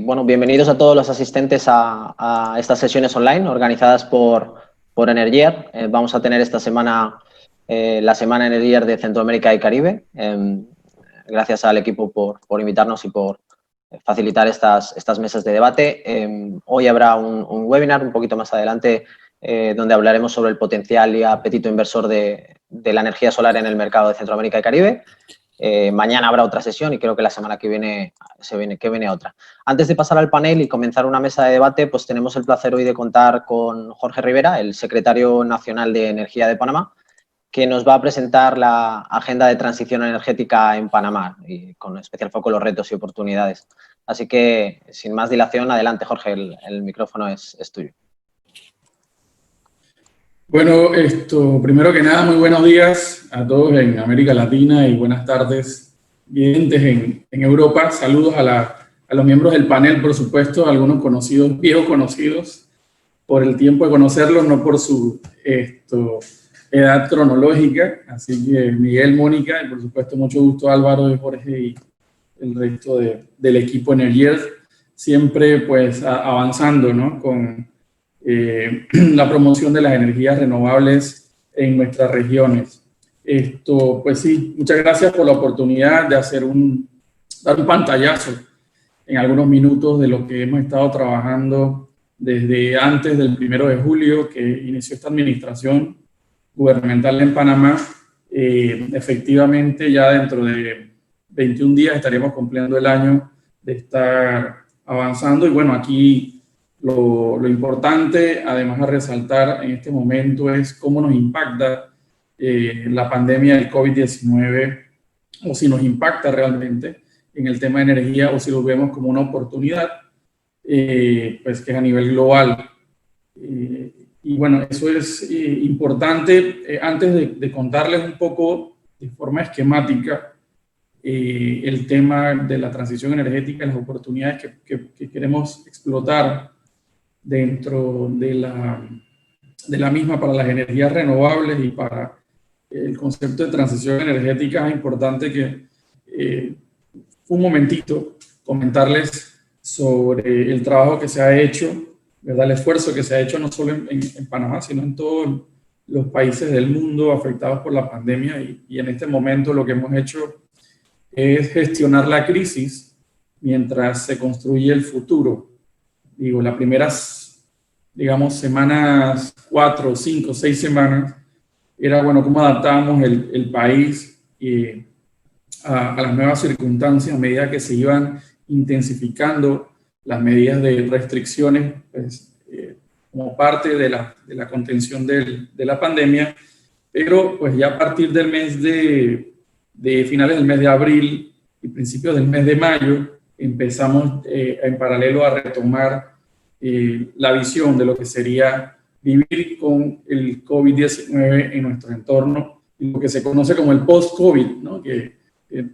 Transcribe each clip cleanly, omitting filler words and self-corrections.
bueno, bienvenidos a todos los asistentes a estas sesiones online organizadas por Energier. Vamos a tener esta semana la Semana Energier de Centroamérica y Caribe. Gracias al equipo por invitarnos y por facilitar estas mesas de debate. Hoy habrá un webinar un poquito más adelante donde hablaremos sobre el potencial y apetito inversor de la energía solar en el mercado de Centroamérica y Caribe. Mañana habrá otra sesión y creo que la semana que viene viene otra. Antes de pasar al panel y comenzar una mesa de debate, pues tenemos el placer hoy de contar con Jorge Rivera, el secretario nacional de Energía de Panamá, que nos va a presentar la agenda de transición energética en Panamá, y con especial foco en los retos y oportunidades. Así que, sin más dilación, adelante, Jorge, el micrófono es tuyo. Bueno, primero que nada, muy buenos días a todos en América Latina y buenas tardes, videntes en Europa. Saludos a los miembros del panel, por supuesto, algunos conocidos, viejos conocidos, por el tiempo de conocerlos, no por su edad cronológica. Así que Miguel, Mónica y por supuesto mucho gusto Álvaro, Jorge y el resto del equipo Energier, siempre pues avanzando, ¿no? Con la promoción de las energías renovables en nuestras regiones. Pues sí, muchas gracias por la oportunidad de dar un pantallazo en algunos minutos de lo que hemos estado trabajando desde antes del 1 de julio, que inició esta administración gubernamental en Panamá. Efectivamente, ya dentro de 21 días estaremos cumpliendo el año de estar avanzando. Y bueno, aquí lo importante, además a resaltar en este momento, es cómo nos impacta la pandemia del COVID-19, o si nos impacta realmente en el tema de energía, o si lo vemos como una oportunidad, pues que es a nivel global. Y bueno, eso es importante. Antes de contarles un poco de forma esquemática el tema de la transición energética, las oportunidades que queremos explotar dentro de la misma para las energías renovables y para el concepto de transición energética, es importante que un momentito comentarles sobre el trabajo que se ha hecho, ¿verdad? El esfuerzo que se ha hecho no solo en Panamá, sino en todos los países del mundo afectados por la pandemia, y en este momento lo que hemos hecho es gestionar la crisis mientras se construye el futuro. Digo, las primeras, digamos, semanas, 4, 5, 6 semanas, era, bueno, cómo adaptábamos el país a las nuevas circunstancias a medida que se iban intensificando las medidas de restricciones, pues, como parte de la contención de la pandemia. Pero pues ya a partir del mes de finales del mes de abril y principios del mes de mayo, empezamos en paralelo a retomar la visión de lo que sería vivir con el COVID-19 en nuestro entorno, y lo que se conoce como el post-COVID, ¿no? Que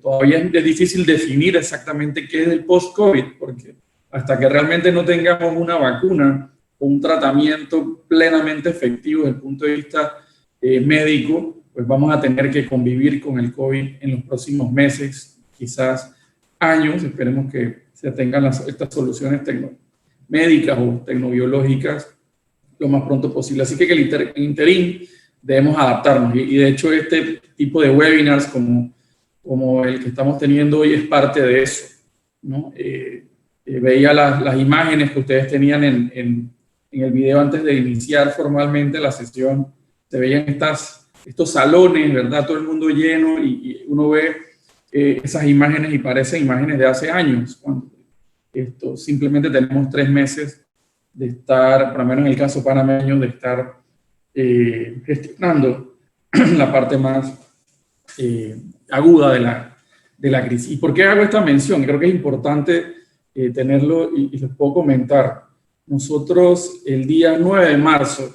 todavía es difícil definir exactamente qué es el post-COVID, porque hasta que realmente no tengamos una vacuna o un tratamiento plenamente efectivo desde el punto de vista médico, pues vamos a tener que convivir con el COVID en los próximos meses, quizás años. Esperemos que se tengan estas soluciones médicas o tecnobiológicas lo más pronto posible. Así que en el interín debemos adaptarnos, y de hecho este tipo de webinars como el que estamos teniendo hoy es parte de eso, ¿no? Veía las imágenes que ustedes tenían en el video antes de iniciar formalmente la sesión. Se veían estos salones, ¿verdad? Todo el mundo lleno, y uno ve esas imágenes y parecen imágenes de hace años, cuando simplemente tenemos 3 meses de estar, por lo menos en el caso panameño, de estar gestionando la parte más aguda de la crisis. ¿Y por qué hago esta mención? Creo que es importante tenerlo, y les puedo comentar. Nosotros el día 9 de marzo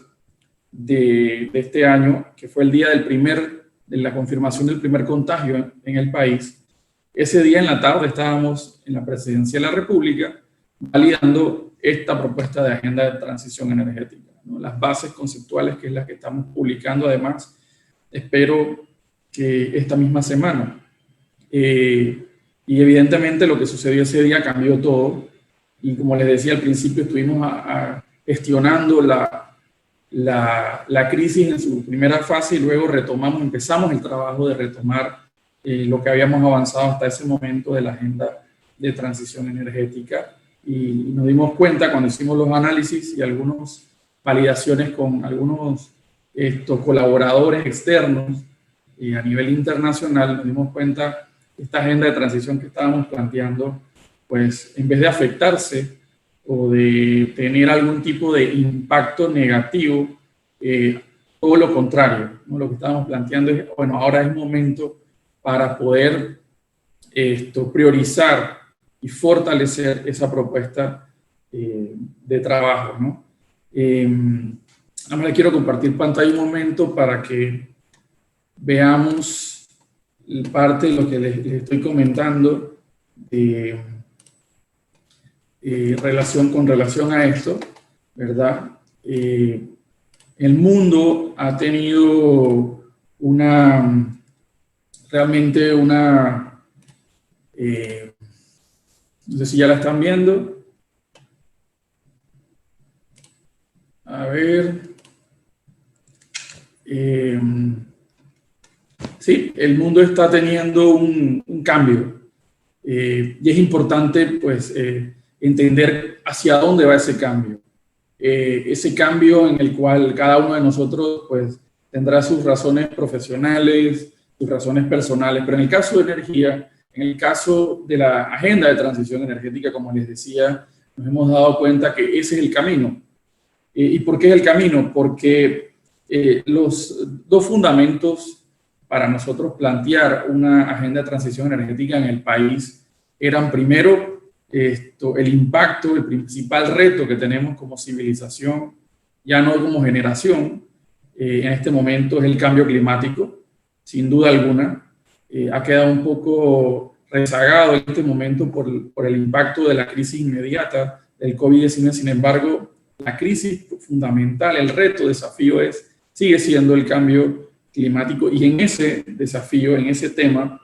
de este año, que fue el día de la confirmación del primer contagio en el país, ese día en la tarde estábamos en la Presidencia de la República validando esta propuesta de agenda de transición energética, ¿no? Las bases conceptuales, que es la que estamos publicando, además, espero que esta misma semana. Y evidentemente lo que sucedió ese día cambió todo. y como les decía al principio, estuvimos gestionando la crisis en su primera fase y luego empezamos el trabajo de retomar lo que habíamos avanzado hasta ese momento de la agenda de transición energética. Y nos dimos cuenta cuando hicimos los análisis y algunas validaciones con algunos colaboradores externos y a nivel internacional, nos dimos cuenta que esta agenda de transición que estábamos planteando, pues en vez de afectarse o de tener algún tipo de impacto negativo, todo lo contrario, ¿no? Lo que estábamos planteando es, bueno, ahora es momento para poder priorizar y fortalecer esa propuesta de trabajo, ¿no? Ahora quiero compartir pantalla un momento para que veamos parte de lo que les estoy comentando con relación a esto, ¿verdad? El mundo ha tenido realmente una, no sé si ya la están viendo. A ver. Sí, el mundo está teniendo un cambio y es importante pues entender hacia dónde va ese cambio. Ese cambio en el cual cada uno de nosotros pues tendrá sus razones profesionales, sus razones personales, pero en el caso de energía, en el caso de la agenda de transición energética, como les decía, nos hemos dado cuenta que ese es el camino. ¿Y por qué es el camino? Porque los dos fundamentos para nosotros plantear una agenda de transición energética en el país eran primero el impacto, el principal reto que tenemos como civilización, ya no como generación, en este momento es el cambio climático, sin duda alguna. Ha quedado un poco rezagado en este momento por el impacto de la crisis inmediata del COVID-19. Sin embargo, la crisis fundamental, el reto, desafío sigue siendo el cambio climático, y en ese desafío, en ese tema,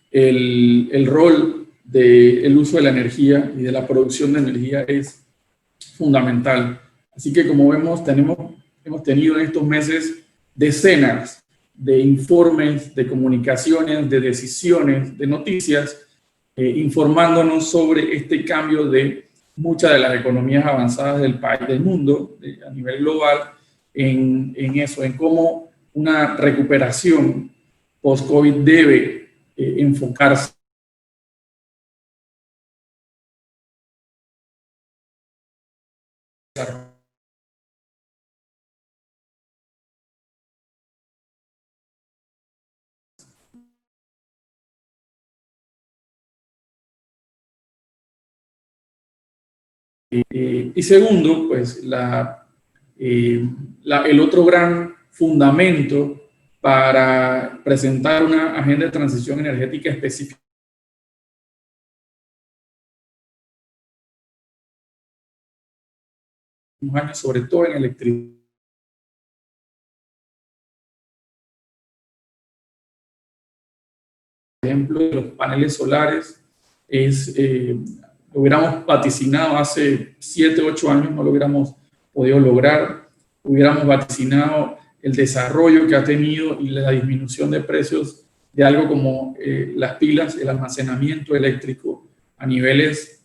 el rol del uso de la energía y de la producción de energía es fundamental. Así que, como vemos, hemos tenido en estos meses decenas de informes, de comunicaciones, de decisiones, de noticias, informándonos sobre este cambio de muchas de las economías avanzadas del país, del mundo, a nivel global, en eso, en cómo una recuperación post-COVID debe enfocarse. Y segundo, pues el otro gran fundamento para presentar una agenda de transición energética específica, sobre todo en electricidad, por ejemplo, de los paneles solares, lo hubiéramos vaticinado hace 7, 8 años, no lo hubiéramos podido lograr. Hubiéramos vaticinado el desarrollo que ha tenido y la disminución de precios de algo como las pilas, el almacenamiento eléctrico a niveles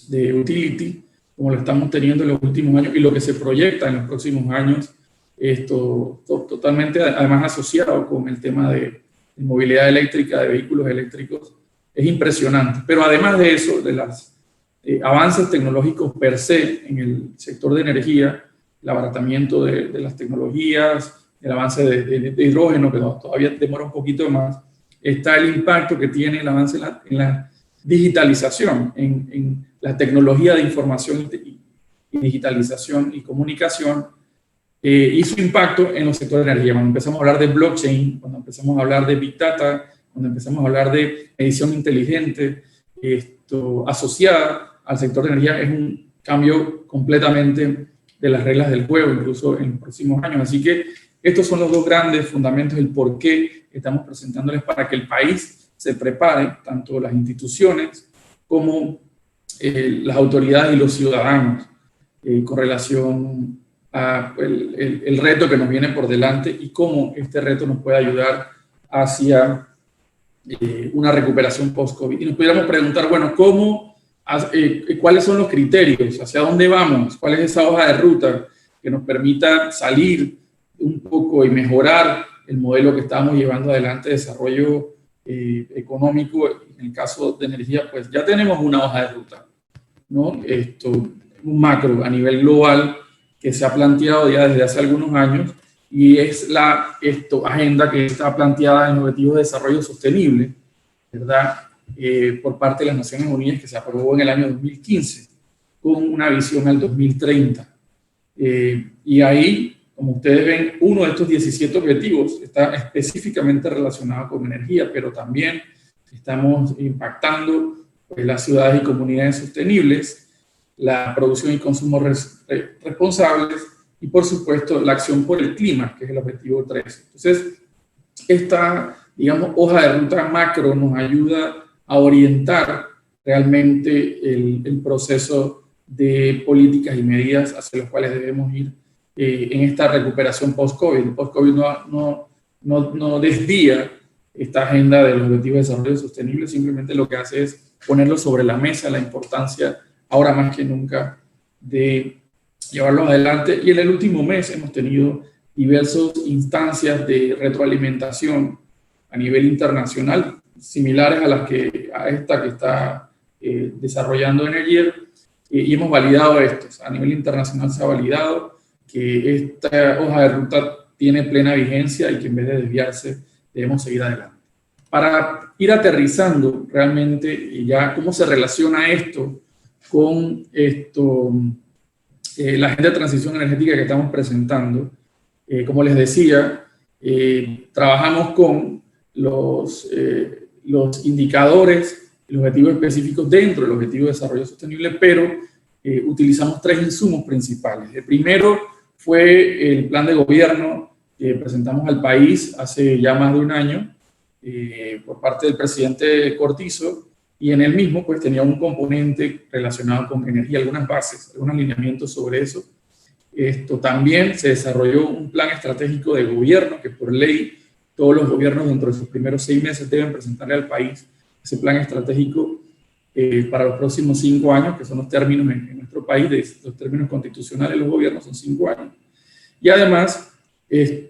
de utility, como lo estamos teniendo en los últimos años y lo que se proyecta en los próximos años, totalmente además asociado con el tema de movilidad eléctrica, de vehículos eléctricos, es impresionante. Pero además de eso, de los avances tecnológicos per se en el sector de energía, el abaratamiento de las tecnologías, el avance de hidrógeno, que todavía demora un poquito más, está el impacto que tiene el avance en la digitalización, en la tecnología de información y digitalización y comunicación, y su impacto en los sectores de energía. Cuando empezamos a hablar de blockchain, cuando empezamos a hablar de big data, cuando empezamos a hablar de medición inteligente, asociada al sector de energía, es un cambio completamente de las reglas del juego, incluso en los próximos años. Así que estos son los dos grandes fundamentos, el por qué estamos presentándoles para que el país se prepare, tanto las instituciones como las autoridades y los ciudadanos con relación a el reto que nos viene por delante y cómo este reto nos puede ayudar hacia una recuperación post-COVID. Y nos pudiéramos preguntar, bueno, ¿cuáles son los criterios? ¿Hacia dónde vamos? ¿Cuál es esa hoja de ruta que nos permita salir un poco y mejorar el modelo que estamos llevando adelante de desarrollo económico? En el caso de energía, pues ya tenemos una hoja de ruta, ¿no? Un macro a nivel global que se ha planteado ya desde hace algunos años, y es la agenda que está planteada en los Objetivos de Desarrollo Sostenible, ¿verdad? Por parte de las Naciones Unidas, que se aprobó en el año 2015, con una visión al 2030. Y ahí, como ustedes ven, uno de estos 17 objetivos está específicamente relacionado con energía, pero también estamos impactando pues, las ciudades y comunidades sostenibles, la producción y consumo responsables y, por supuesto, la acción por el clima, que es el objetivo 3. Entonces, esta, digamos, hoja de ruta macro nos ayuda a orientar realmente el proceso de políticas y medidas hacia los cuales debemos ir en esta recuperación post-COVID. El post-COVID no desvía esta agenda de los Objetivos de Desarrollo Sostenible, simplemente lo que hace es ponerlo sobre la mesa, la importancia ahora más que nunca de llevarlos adelante. Y en el último mes hemos tenido diversas instancias de retroalimentación a nivel internacional, similares a esta que está desarrollando Energía, y hemos validado esto. A nivel internacional se ha validado que esta hoja de ruta tiene plena vigencia y que en vez de desviarse debemos seguir adelante. Para ir aterrizando realmente y ya cómo se relaciona esto con la agenda de transición energética que estamos presentando, como les decía, trabajamos con los indicadores, los objetivos específicos dentro del Objetivo de Desarrollo Sostenible, pero utilizamos 3 insumos principales. El primero fue el plan de gobierno que presentamos al país hace ya más de un año por parte del presidente Cortizo, y en el mismo pues tenía un componente relacionado con energía, algunas bases, algunos lineamientos sobre eso. También se desarrolló un plan estratégico de gobierno que por ley todos los gobiernos dentro de sus primeros 6 meses deben presentarle al país ese plan estratégico para los próximos 5 años, que son los términos en nuestro país, los términos constitucionales de los gobiernos son 5 años. Y además,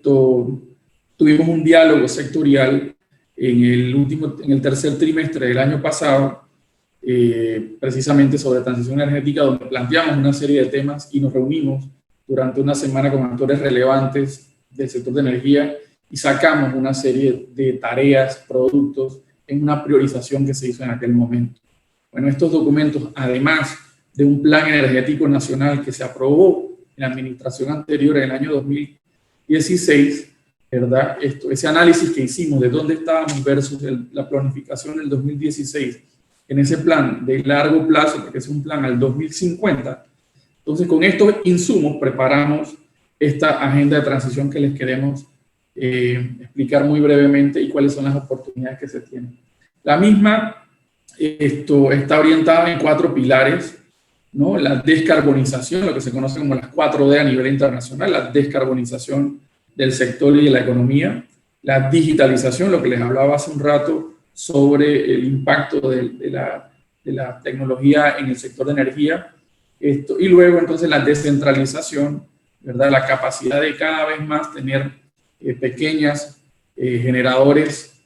tuvimos un diálogo sectorial en el tercer trimestre del año pasado, precisamente sobre transición energética, donde planteamos una serie de temas y nos reunimos durante una semana con actores relevantes del sector de energía y sacamos una serie de tareas, productos, en una priorización que se hizo en aquel momento. Bueno, estos documentos, además de un plan energético nacional que se aprobó en la administración anterior en el año 2016, ¿verdad? Ese análisis que hicimos de dónde estábamos versus la planificación del 2016, en ese plan de largo plazo, porque es un plan al 2050, entonces con estos insumos preparamos esta agenda de transición que les queremos explicar muy brevemente y cuáles son las oportunidades que se tienen. La misma está orientada en 4 pilares, ¿no? La descarbonización, lo que se conoce como las 4D a nivel internacional, la descarbonización del sector y de la economía, la digitalización, lo que les hablaba hace un rato sobre el impacto de la tecnología en el sector de energía, y luego entonces la descentralización, ¿verdad? La capacidad de cada vez más tener pequeñas generadores,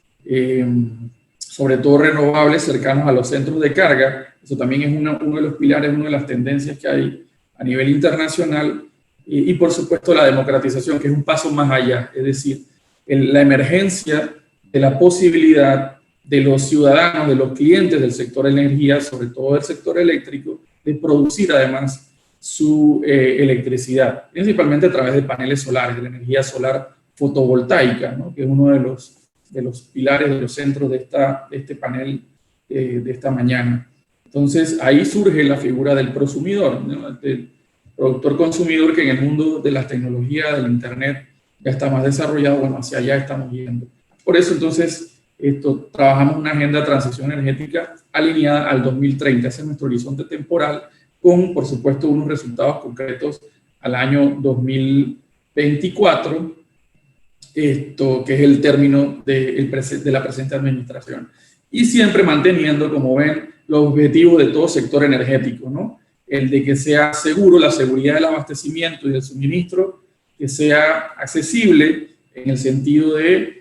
sobre todo renovables, cercanos a los centros de carga. Eso también es uno de los pilares, una de las tendencias que hay a nivel internacional. Y por supuesto la democratización, que es un paso más allá, es decir, la emergencia de la posibilidad de los ciudadanos, de los clientes del sector de energía, sobre todo del sector eléctrico, de producir además su electricidad, principalmente a través de paneles solares, de la energía solar fotovoltaica, ¿no? Que es uno de los pilares, de los centros de este panel de esta mañana. Entonces ahí surge la figura del prosumidor, ¿no? Del productor consumidor, que en el mundo de las tecnologías, del internet, ya está más desarrollado. Bueno, hacia allá estamos yendo. Por eso entonces trabajamos una agenda de transición energética alineada al 2030. Ese es nuestro horizonte temporal, con, por supuesto, unos resultados concretos al año 2024, que es el término de la presente administración. Y siempre manteniendo, como ven, los objetivos de todo sector energético, ¿no? El de que sea seguro, la seguridad del abastecimiento y del suministro, que sea accesible en el sentido de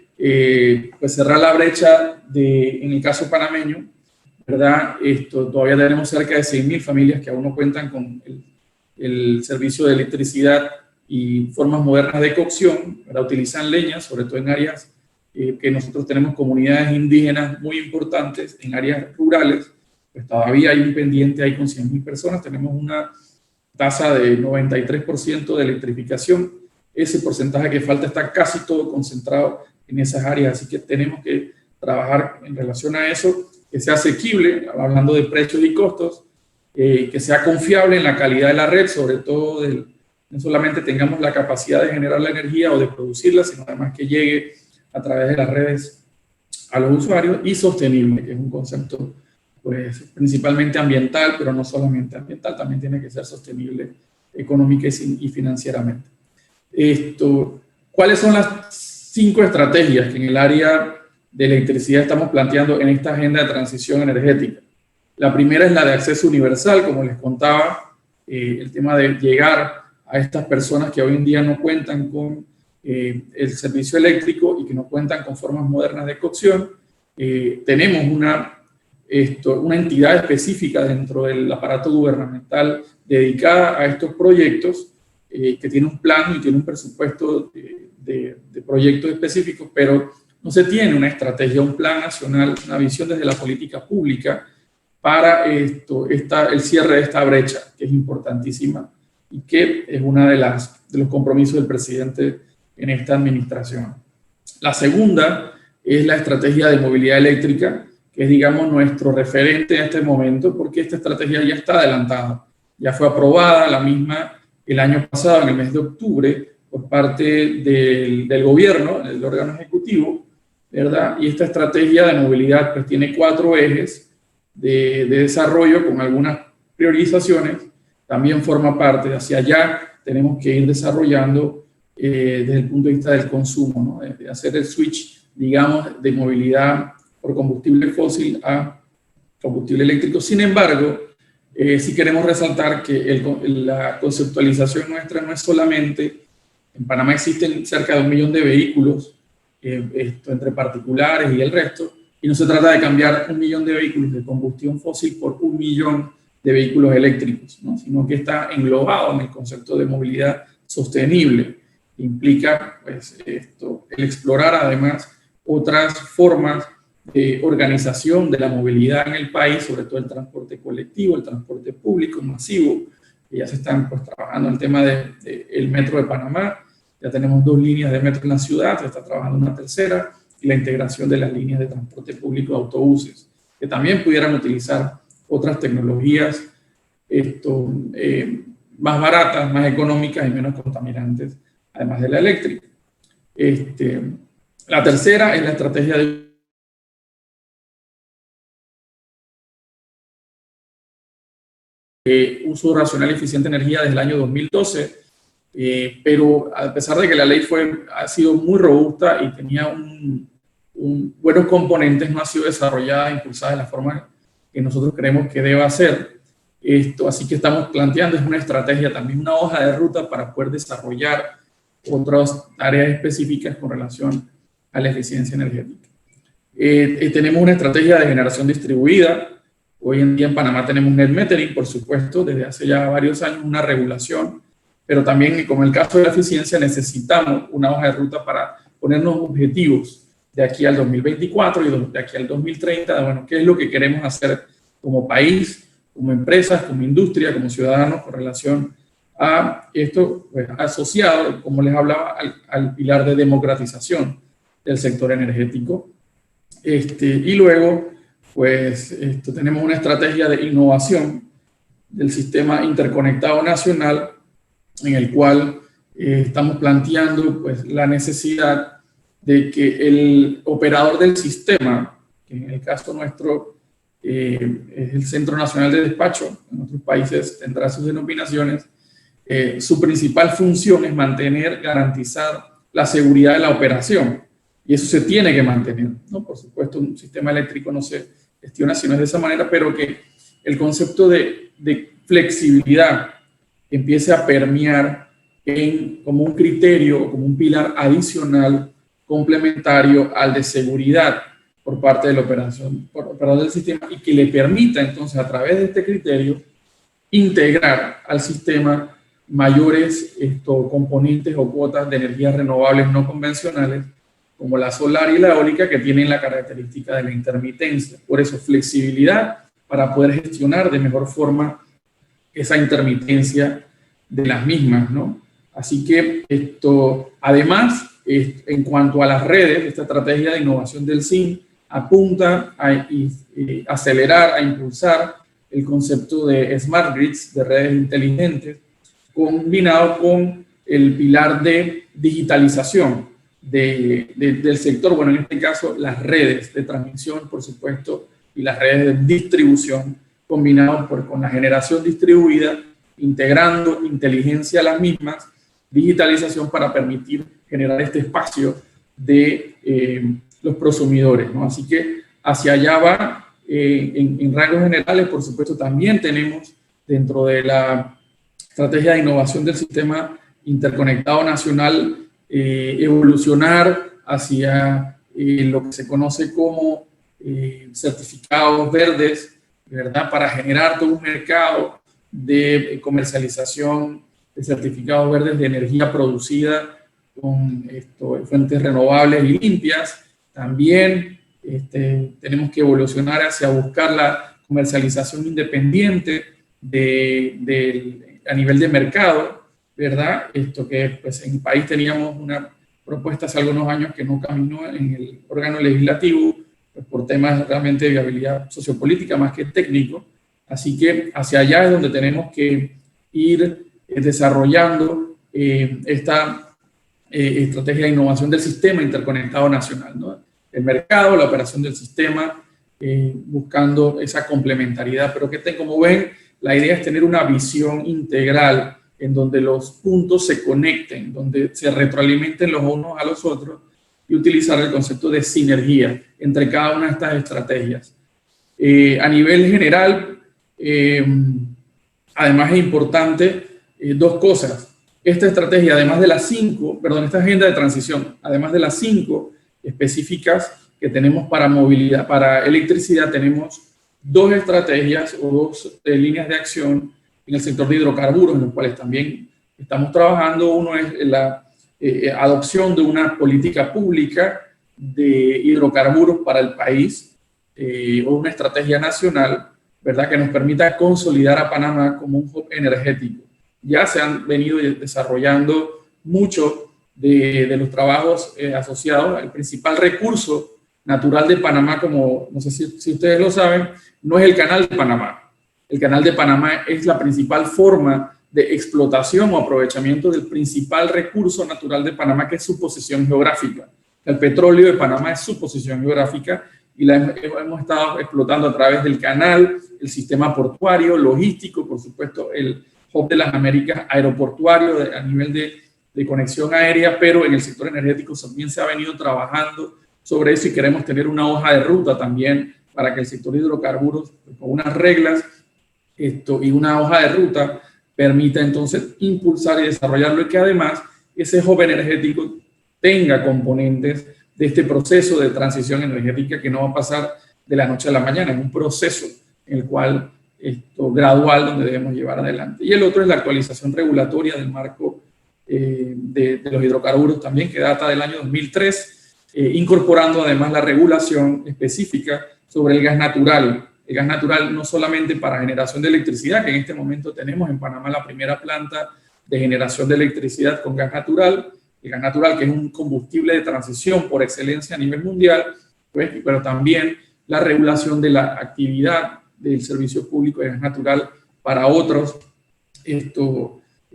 pues cerrar la brecha en el caso panameño, ¿verdad? Todavía tenemos cerca de 6.000 familias que aún no cuentan con el servicio de electricidad y formas modernas de cocción, ¿verdad? Utilizan leña, sobre todo en áreas que nosotros tenemos comunidades indígenas muy importantes, en áreas rurales, pues todavía hay un pendiente ahí con 100.000 personas, tenemos una tasa de 93% de electrificación. Ese porcentaje que falta está casi todo concentrado en esas áreas, así que tenemos que trabajar en relación a eso, que sea asequible, hablando de precios y costos, que sea confiable en la calidad de la red, sobre todo no solamente tengamos la capacidad de generar la energía o de producirla, sino además que llegue a través de las redes a los usuarios, y sostenible, que es un concepto pues principalmente ambiental, pero no solamente ambiental, también tiene que ser sostenible económica y financieramente. ¿Cuáles son las 5 estrategias que en el área de electricidad estamos planteando en esta agenda de transición energética? La primera es la de acceso universal, como les contaba, el tema de llegar a estas personas que hoy en día no cuentan con el servicio eléctrico y que no cuentan con formas modernas de cocción. Tenemos una entidad específica dentro del aparato gubernamental dedicada a estos proyectos, que tiene un plan y tiene un presupuesto de proyectos específicos, pero no se tiene una estrategia, un plan nacional, una visión desde la política pública para el cierre de esta brecha, que es importantísima y que es uno de los compromisos del presidente en esta administración. La segunda es la estrategia de movilidad eléctrica, que es, digamos, nuestro referente en este momento, porque esta estrategia ya está adelantada. Ya fue aprobada la misma el año pasado, en el mes de octubre, por parte del gobierno, del órgano ejecutivo, ¿verdad? Y esta estrategia de movilidad pues tiene 4 ejes de desarrollo con algunas priorizaciones. También forma parte de hacia allá, tenemos que ir desarrollando desde el punto de vista del consumo, ¿no? De hacer el switch, digamos, de movilidad por combustible fósil a combustible eléctrico. Sin embargo, sí queremos resaltar que la conceptualización nuestra no es solamente, en Panamá existen cerca de 1 millón de vehículos, entre particulares y el resto, y no se trata de cambiar 1 millón de vehículos de combustión fósil por 1 millón de vehículos eléctricos, ¿no? Sino que está englobado en el concepto de movilidad sostenible. Implica pues, el explorar además otras formas de organización de la movilidad en el país, sobre todo el transporte colectivo, el transporte público masivo, que ya se están pues, trabajando el tema del metro de Panamá, ya tenemos 2 líneas de metro en la ciudad, se está trabajando una tercera, y la integración de las líneas de transporte público de autobuses, que también pudieran utilizar otras tecnologías más baratas, más económicas y menos contaminantes, además de la eléctrica. La tercera es la estrategia de uso racional y eficiente de energía desde el año 2012, pero a pesar de que la ley ha sido muy robusta y tenía buenos componentes, no ha sido desarrollada e impulsada de la forma que nosotros creemos que deba ser. Así que estamos planteando es una estrategia, también una hoja de ruta para poder desarrollar otras áreas específicas con relación a la eficiencia energética. Tenemos una estrategia de generación distribuida. Hoy en día en Panamá tenemos net metering, por supuesto, desde hace ya varios años una regulación, pero también, como en el caso de la eficiencia, necesitamos una hoja de ruta para ponernos objetivos de aquí al 2024 y de aquí al 2030, bueno, qué es lo que queremos hacer como país, como empresas, como industria, como ciudadanos, con relación a esto, pues, asociado, como les hablaba, al pilar de democratización del sector energético. Y luego, pues, tenemos una estrategia de innovación del sistema interconectado nacional, en el cual estamos planteando, pues, la necesidad de que el operador del sistema, que en el caso nuestro es el Centro Nacional de Despacho, en otros países tendrá sus denominaciones, su principal función es mantener, garantizar la seguridad de la operación. Y eso se tiene que mantener, ¿no? Por supuesto, un sistema eléctrico no se gestiona si no es de esa manera, pero que el concepto de flexibilidad empiece a permear como un criterio, como un pilar adicional, complementario al de seguridad por parte de la operador del sistema, y que le permita entonces a través de este criterio integrar al sistema mayores componentes o cuotas de energías renovables no convencionales, como la solar y la eólica, que tienen la característica de la intermitencia. Por eso, flexibilidad para poder gestionar de mejor forma esa intermitencia de las mismas, ¿no? Así que además, en cuanto a las redes, esta estrategia de innovación del SIN apunta a acelerar, a impulsar el concepto de smart grids, de redes inteligentes, combinado con el pilar de digitalización del sector. Bueno, en este caso, las redes de transmisión, por supuesto, y las redes de distribución, combinado con la generación distribuida, integrando inteligencia a las mismas, digitalización para permitir generar este espacio de los prosumidores, ¿no? Así que hacia allá va. En rangos generales, por supuesto, también tenemos dentro de la estrategia de innovación del sistema interconectado nacional evolucionar hacia lo que se conoce como certificados verdes, ¿verdad? Para generar todo un mercado de comercialización de certificados verdes de energía producida con fuentes renovables y limpias. También tenemos que evolucionar hacia buscar la comercialización independiente a nivel de mercado, ¿verdad? Que pues en el país teníamos una propuesta hace algunos años que no caminó en el órgano legislativo, pues por temas realmente de viabilidad sociopolítica más que técnico. Así que hacia allá es donde tenemos que ir desarrollando esta estrategia de innovación del sistema interconectado nacional, ¿no? El mercado, la operación del sistema, buscando esa complementariedad. Pero como ven, la idea es tener una visión integral en donde los puntos se conecten, donde se retroalimenten los unos a los otros, y utilizar el concepto de sinergia entre cada una de estas estrategias. A nivel general, además es importante dos cosas. Esta estrategia, además de las esta agenda de transición, además de las 5 específicas que tenemos para movilidad, para electricidad, tenemos 2 estrategias o 2 líneas de acción en el sector de hidrocarburos, en los cuales también estamos trabajando. Uno es la adopción de una política pública de hidrocarburos para el país, o una estrategia nacional, ¿verdad?, que nos permita consolidar a Panamá como un hub energético. Ya se han venido desarrollando mucho de los trabajos asociados. El principal recurso natural de Panamá, como no sé si ustedes lo saben, no es el Canal de Panamá. El Canal de Panamá es la principal forma de explotación o aprovechamiento del principal recurso natural de Panamá, que es su posición geográfica. El petróleo de Panamá es su posición geográfica y la hemos estado explotando a través del canal, el sistema portuario, logístico, por supuesto, el hub de las Américas, aeroportuario a nivel de conexión aérea, pero en el sector energético también se ha venido trabajando sobre eso, y queremos tener una hoja de ruta también para que el sector de hidrocarburos, con unas reglas y una hoja de ruta, permita entonces impulsar y desarrollarlo, y que además ese hub energético tenga componentes de este proceso de transición energética que no va a pasar de la noche a la mañana, es un proceso en el cual gradual donde debemos llevar adelante. Y el otro es la actualización regulatoria del marco de los hidrocarburos también, que data del año 2003, incorporando además la regulación específica sobre el gas natural. El gas natural no solamente para generación de electricidad, que en este momento tenemos en Panamá la primera planta de generación de electricidad con gas natural, el gas natural que es un combustible de transición por excelencia a nivel mundial, pues, pero también la regulación de la actividad del servicio público de gas natural para otros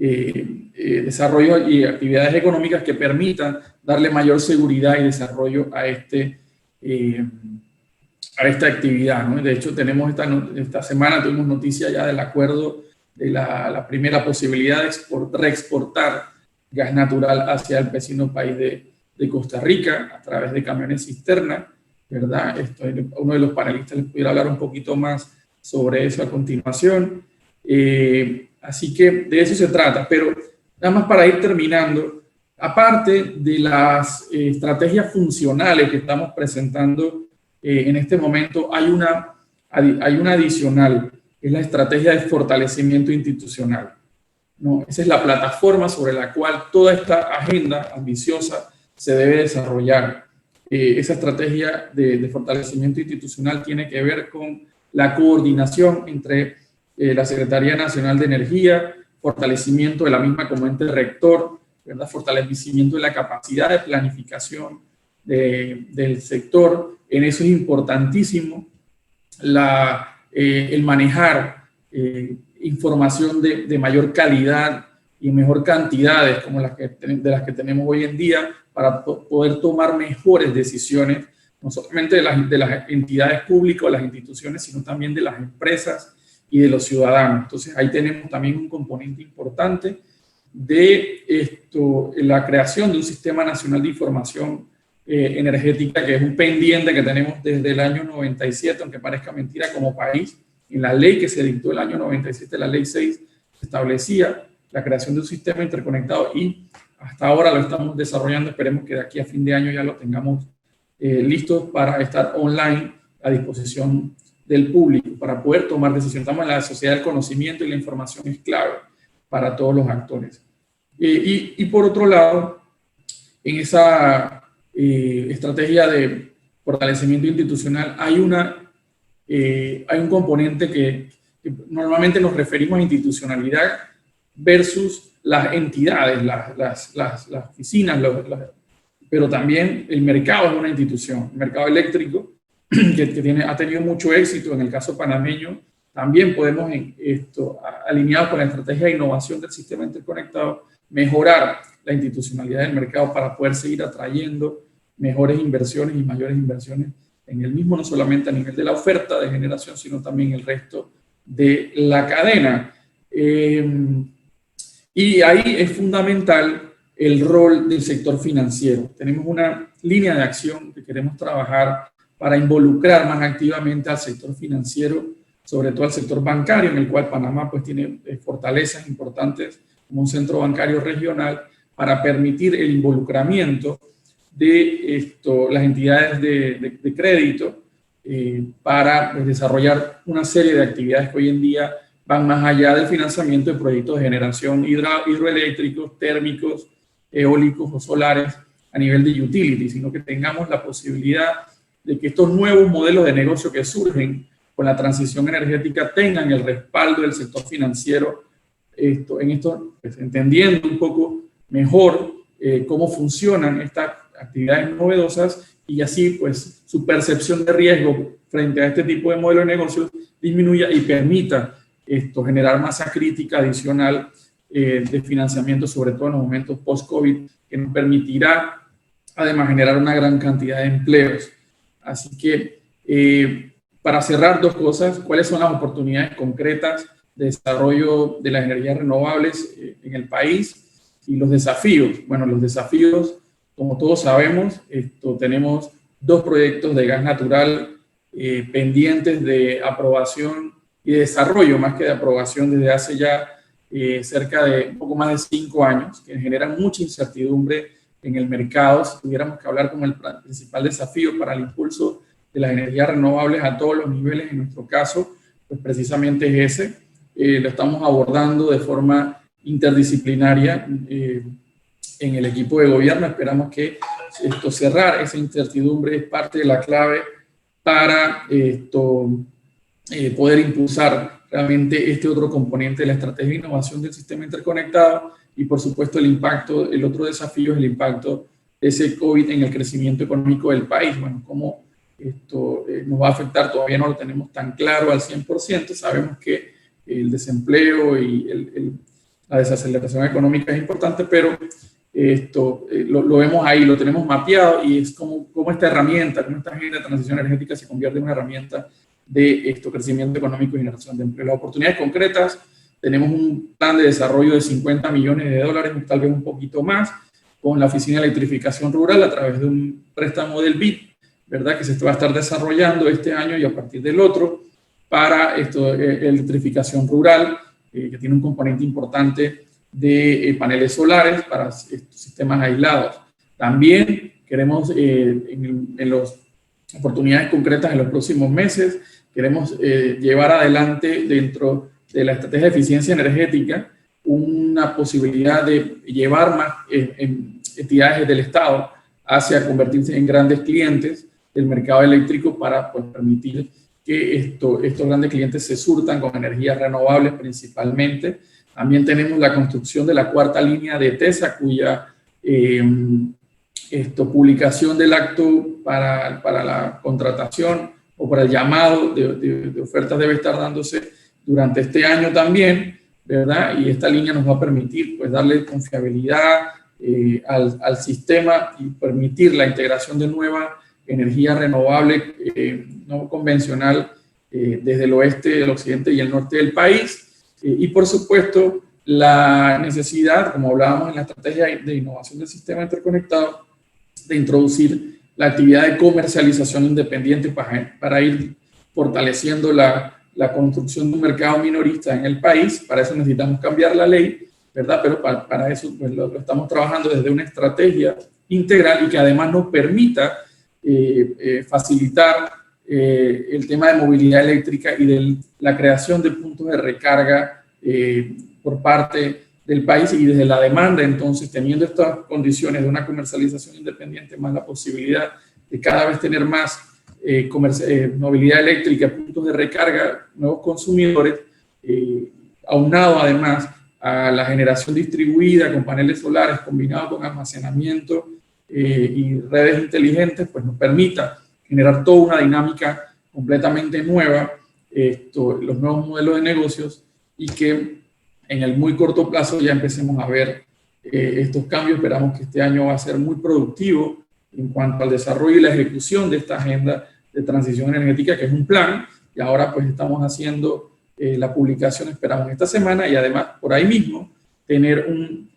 desarrollo y actividades económicas que permitan darle mayor seguridad y desarrollo a esta actividad, ¿no? De hecho, tenemos esta semana tuvimos noticia ya del acuerdo de la primera posibilidad de reexportar gas natural hacia el vecino país de Costa Rica a través de camiones cisterna, ¿verdad? Uno de los panelistas les pudiera hablar un poquito más sobre eso a continuación. Así que de eso se trata, pero nada más para ir terminando, aparte de las estrategias funcionales que estamos presentando en este momento, hay una adicional, que es la estrategia de fortalecimiento institucional, ¿no? Esa es la plataforma sobre la cual toda esta agenda ambiciosa se debe desarrollar. Esa estrategia de fortalecimiento institucional tiene que ver con la coordinación entre la Secretaría Nacional de Energía, fortalecimiento de la misma como ente rector, ¿verdad? Fortalecimiento de la capacidad de planificación del sector. En eso es importantísimo el manejar información de mayor calidad y mejor cantidades como de las que tenemos hoy en día para poder tomar mejores decisiones, no solamente de las entidades públicas o las instituciones, sino también de las empresas y de los ciudadanos. Entonces ahí tenemos también un componente importante de la creación de un sistema nacional de información energética, que es un pendiente que tenemos desde el año 97, aunque parezca mentira, como país. En la ley que se dictó el año 97, la ley 6, establecía la creación de un sistema interconectado y hasta ahora lo estamos desarrollando. Esperemos que de aquí a fin de año ya lo tengamos listos para estar online a disposición del público, para poder tomar decisiones. Estamos en la sociedad del conocimiento y la información es clave para todos los actores. Y por otro lado, en esa estrategia de fortalecimiento institucional hay un componente que normalmente nos referimos a institucionalidad versus las entidades, las oficinas, pero también el mercado es una institución. El mercado eléctrico, que ha tenido mucho éxito en el caso panameño, también podemos, alineados con la estrategia de innovación del sistema interconectado, mejorar la institucionalidad del mercado para poder seguir atrayendo mejores inversiones y mayores inversiones en el mismo, no solamente a nivel de la oferta de generación, sino también el resto de la cadena. Y ahí es fundamental el rol del sector financiero. Tenemos una línea de acción que queremos trabajar para involucrar más activamente al sector financiero, sobre todo al sector bancario, en el cual Panamá pues tiene fortalezas importantes como un centro bancario regional para permitir el involucramiento de las entidades de crédito para desarrollar una serie de actividades que hoy en día van más allá del financiamiento de proyectos de generación hidroeléctricos, térmicos, eólicos o solares a nivel de utility, sino que tengamos la posibilidad de que estos nuevos modelos de negocio que surgen con la transición energética tengan el respaldo del sector financiero, pues, entendiendo un poco mejor cómo funcionan estas actividades novedosas y así pues su percepción de riesgo frente a este tipo de modelo de negocio disminuya y permita generar masa crítica adicional de financiamiento, sobre todo en los momentos post-COVID, que nos permitirá además generar una gran cantidad de empleos. Así que para cerrar, dos cosas: ¿cuáles son las oportunidades concretas de desarrollo de las energías renovables en el país? Y los desafíos. Bueno, los desafíos, como todos sabemos, tenemos dos proyectos de gas natural pendientes de aprobación y de desarrollo, más que de aprobación, desde hace ya cerca de un poco más de 5 años, que generan mucha incertidumbre en el mercado. Si tuviéramos que hablar como el principal desafío para el impulso de las energías renovables a todos los niveles, en nuestro caso, pues precisamente es ese. Lo estamos abordando de forma interdisciplinaria en el equipo de gobierno. Esperamos que cerrar esa incertidumbre es parte de la clave para poder impulsar realmente este otro componente de la estrategia de innovación del sistema interconectado. Y por supuesto el otro desafío es el impacto de ese COVID en el crecimiento económico del país. Bueno, cómo esto nos va a afectar todavía no lo tenemos tan claro al 100%. Sabemos que el desempleo y la desaceleración económica es importante, pero esto lo vemos ahí, lo tenemos mapeado y es como esta herramienta, como esta agenda de transición energética se convierte en una herramienta de crecimiento económico y generación de empleo. Las oportunidades concretas, tenemos un plan de desarrollo de 50 millones de dólares, tal vez un poquito más, con la Oficina de Electrificación Rural a través de un préstamo del BID, ¿verdad? Que se va a estar desarrollando este año y a partir del otro para electrificación rural, que tiene un componente importante de paneles solares para estos sistemas aislados. También queremos, en las oportunidades concretas en los próximos meses, queremos llevar adelante dentro de la estrategia de eficiencia energética una posibilidad de llevar más entidades del Estado hacia convertirse en grandes clientes del mercado eléctrico para pues, permitir que estos grandes clientes se surtan con energías renovables principalmente. También tenemos la construcción de la cuarta línea de TESA, cuya publicación del acto para la contratación o para el llamado de ofertas debe estar dándose durante este año también, ¿verdad? Y esta línea nos va a permitir pues, darle confiabilidad al sistema y permitir la integración de nueva energía renovable no convencional desde el oeste, el occidente y el norte del país. Y por supuesto, la necesidad, como hablábamos en la estrategia de innovación del sistema interconectado, de introducir la actividad de comercialización independiente para ir fortaleciendo la construcción de un mercado minorista en el país. Para eso necesitamos cambiar la ley, ¿verdad? Pero para eso pues, lo estamos trabajando desde una estrategia integral y que además nos permita facilitar el tema de movilidad eléctrica y de la creación de puntos de recarga por parte del país y desde la demanda. Entonces, teniendo estas condiciones de una comercialización independiente, más la posibilidad de cada vez tener más movilidad eléctrica, puntos de recarga, nuevos consumidores, aunado además a la generación distribuida con paneles solares combinado con almacenamiento y redes inteligentes, pues nos permita generar toda una dinámica completamente nueva, los nuevos modelos de negocios y que en el muy corto plazo ya empecemos a ver estos cambios. Esperamos que este año va a ser muy productivo en cuanto al desarrollo y la ejecución de esta agenda de transición energética, que es un plan, y ahora pues estamos haciendo la publicación, esperamos esta semana, y además por ahí mismo tener un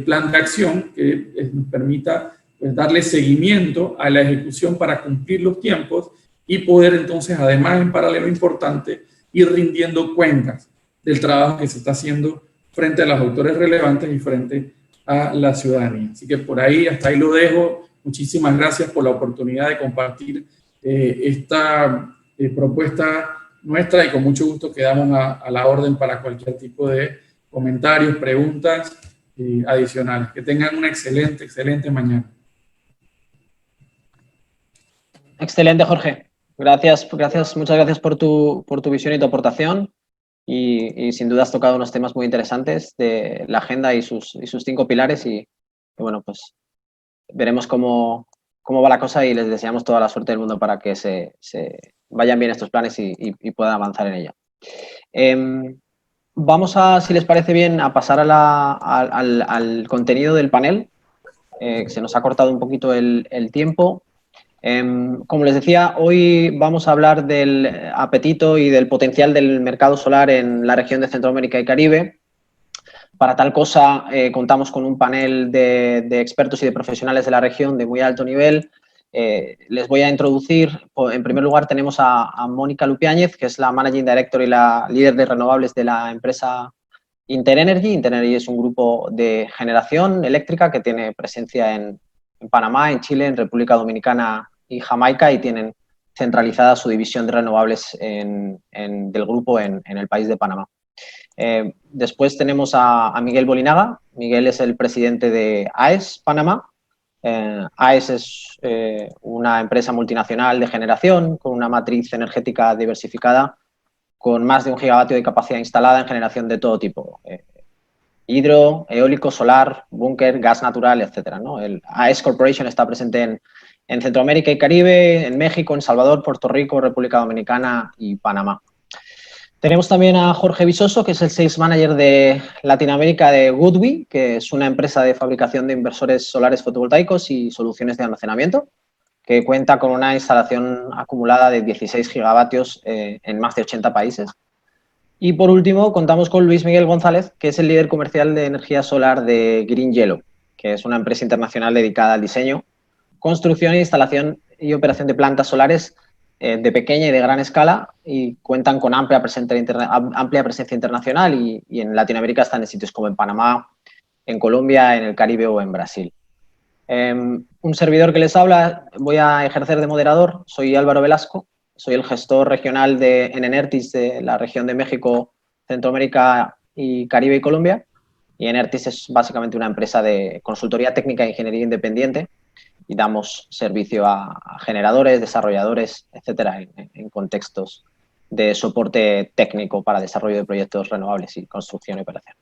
plan de acción que nos permita pues, darle seguimiento a la ejecución para cumplir los tiempos y poder entonces, además en paralelo importante, ir rindiendo cuentas del trabajo que se está haciendo frente a los autores relevantes y frente a la ciudadanía. Así que por ahí, hasta ahí lo dejo. Muchísimas gracias por la oportunidad de compartir esta propuesta nuestra y con mucho gusto quedamos a la orden para cualquier tipo de comentarios, preguntas adicionales. Que tengan una excelente, excelente mañana. Excelente, Jorge. Gracias, muchas gracias por tu visión y tu aportación. Y sin duda has tocado unos temas muy interesantes de la agenda y sus 5 pilares y bueno, pues veremos cómo va la cosa y les deseamos toda la suerte del mundo para que se vayan bien estos planes y puedan avanzar en ello. Vamos a, si les parece bien, a pasar al contenido del panel. Se nos ha cortado un poquito el tiempo. Como les decía, hoy vamos a hablar del apetito y del potencial del mercado solar en la región de Centroamérica y Caribe. Para tal cosa, contamos con un panel de expertos y de profesionales de la región de muy alto nivel. Les voy a introducir, en primer lugar tenemos a Mónica Lupiáñez, que es la Managing Director y la líder de renovables de la empresa Interenergy. Interenergy es un grupo de generación eléctrica que tiene presencia en Panamá, en Chile, en República Dominicana y Jamaica, y tienen centralizada su división de renovables del grupo en el país de Panamá. Después tenemos a Miguel Bolinaga. Miguel es el presidente de AES Panamá. AES es una empresa multinacional de generación con una matriz energética diversificada con más de 1 gigavatio de capacidad instalada en generación de todo tipo. Hidro, eólico, solar, búnker, gas natural, etcétera, ¿no? El AES Corporation está presente en Centroamérica y Caribe, en México, en Salvador, Puerto Rico, República Dominicana y Panamá. Tenemos también a Jorge Visoso, que es el Sales Manager de Latinoamérica de Goodby, que es una empresa de fabricación de inversores solares fotovoltaicos y soluciones de almacenamiento, que cuenta con una instalación acumulada de 16 gigavatios en más de 80 países. Y por último, contamos con Luis Miguel González, que es el líder comercial de energía solar de Green Yellow, que es una empresa internacional dedicada al diseño, construcción, instalación y operación de plantas solares de pequeña y de gran escala, y cuentan con amplia presencia internacional y en Latinoamérica están en sitios como en Panamá, en Colombia, en el Caribe o en Brasil. Un servidor que les habla, voy a ejercer de moderador, soy Álvaro Velasco, soy el gestor regional en Enertis de la región de México, Centroamérica y Caribe y Colombia. Y Enertis es básicamente una empresa de consultoría técnica e ingeniería independiente y damos servicio a generadores, desarrolladores, etcétera, en contextos de soporte técnico para desarrollo de proyectos renovables y construcción y operación.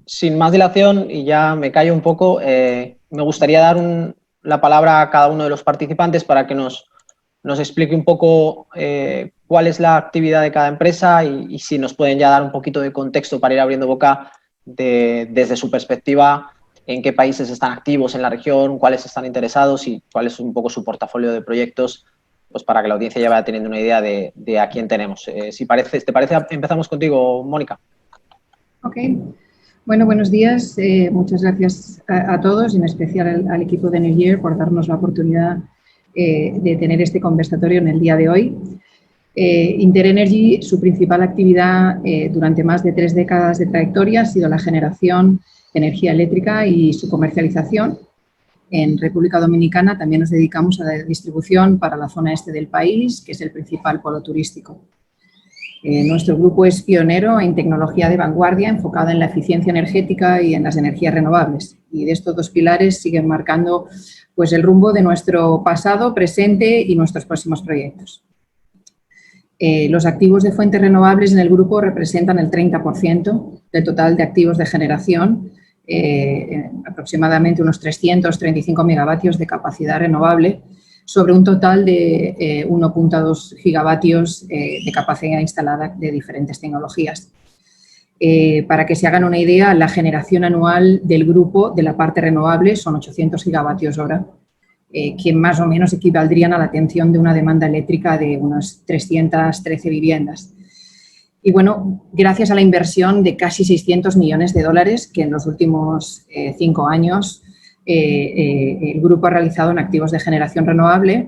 Sin más dilación, y ya me callo un poco, me gustaría dar la palabra a cada uno de los participantes para que nos explique un poco cuál es la actividad de cada empresa y si nos pueden ya dar un poquito de contexto para ir abriendo boca desde su perspectiva, en qué países están activos en la región, cuáles están interesados y cuál es un poco su portafolio de proyectos, pues para que la audiencia ya vaya teniendo una idea de a quién tenemos. Si ¿te parece? Empezamos contigo, Mónica. Ok. Bueno, buenos días. Muchas gracias a todos, en especial al equipo de Energear por darnos la oportunidad de tener este conversatorio en el día de hoy. InterEnergy, su principal actividad durante más de 3 décadas de trayectoria ha sido la generación de energía eléctrica y su comercialización. En República Dominicana también nos dedicamos a la distribución para la zona este del país, que es el principal polo turístico. Nuestro grupo es pionero en tecnología de vanguardia enfocada en la eficiencia energética y en las energías renovables. Y de estos 2 pilares siguen marcando pues, el rumbo de nuestro pasado, presente y nuestros próximos proyectos. Los activos de fuentes renovables en el grupo representan el 30% del total de activos de generación, aproximadamente unos 335 megavatios de capacidad renovable, sobre un total de 1,2 gigavatios de capacidad instalada de diferentes tecnologías. Para que se hagan una idea, la generación anual del grupo de la parte renovable son 800 gigavatios hora, que más o menos equivaldrían a la atención de una demanda eléctrica de unas 313 viviendas. Y bueno, gracias a la inversión de casi 600 millones de dólares que en los últimos 5 años el grupo ha realizado en activos de generación renovable,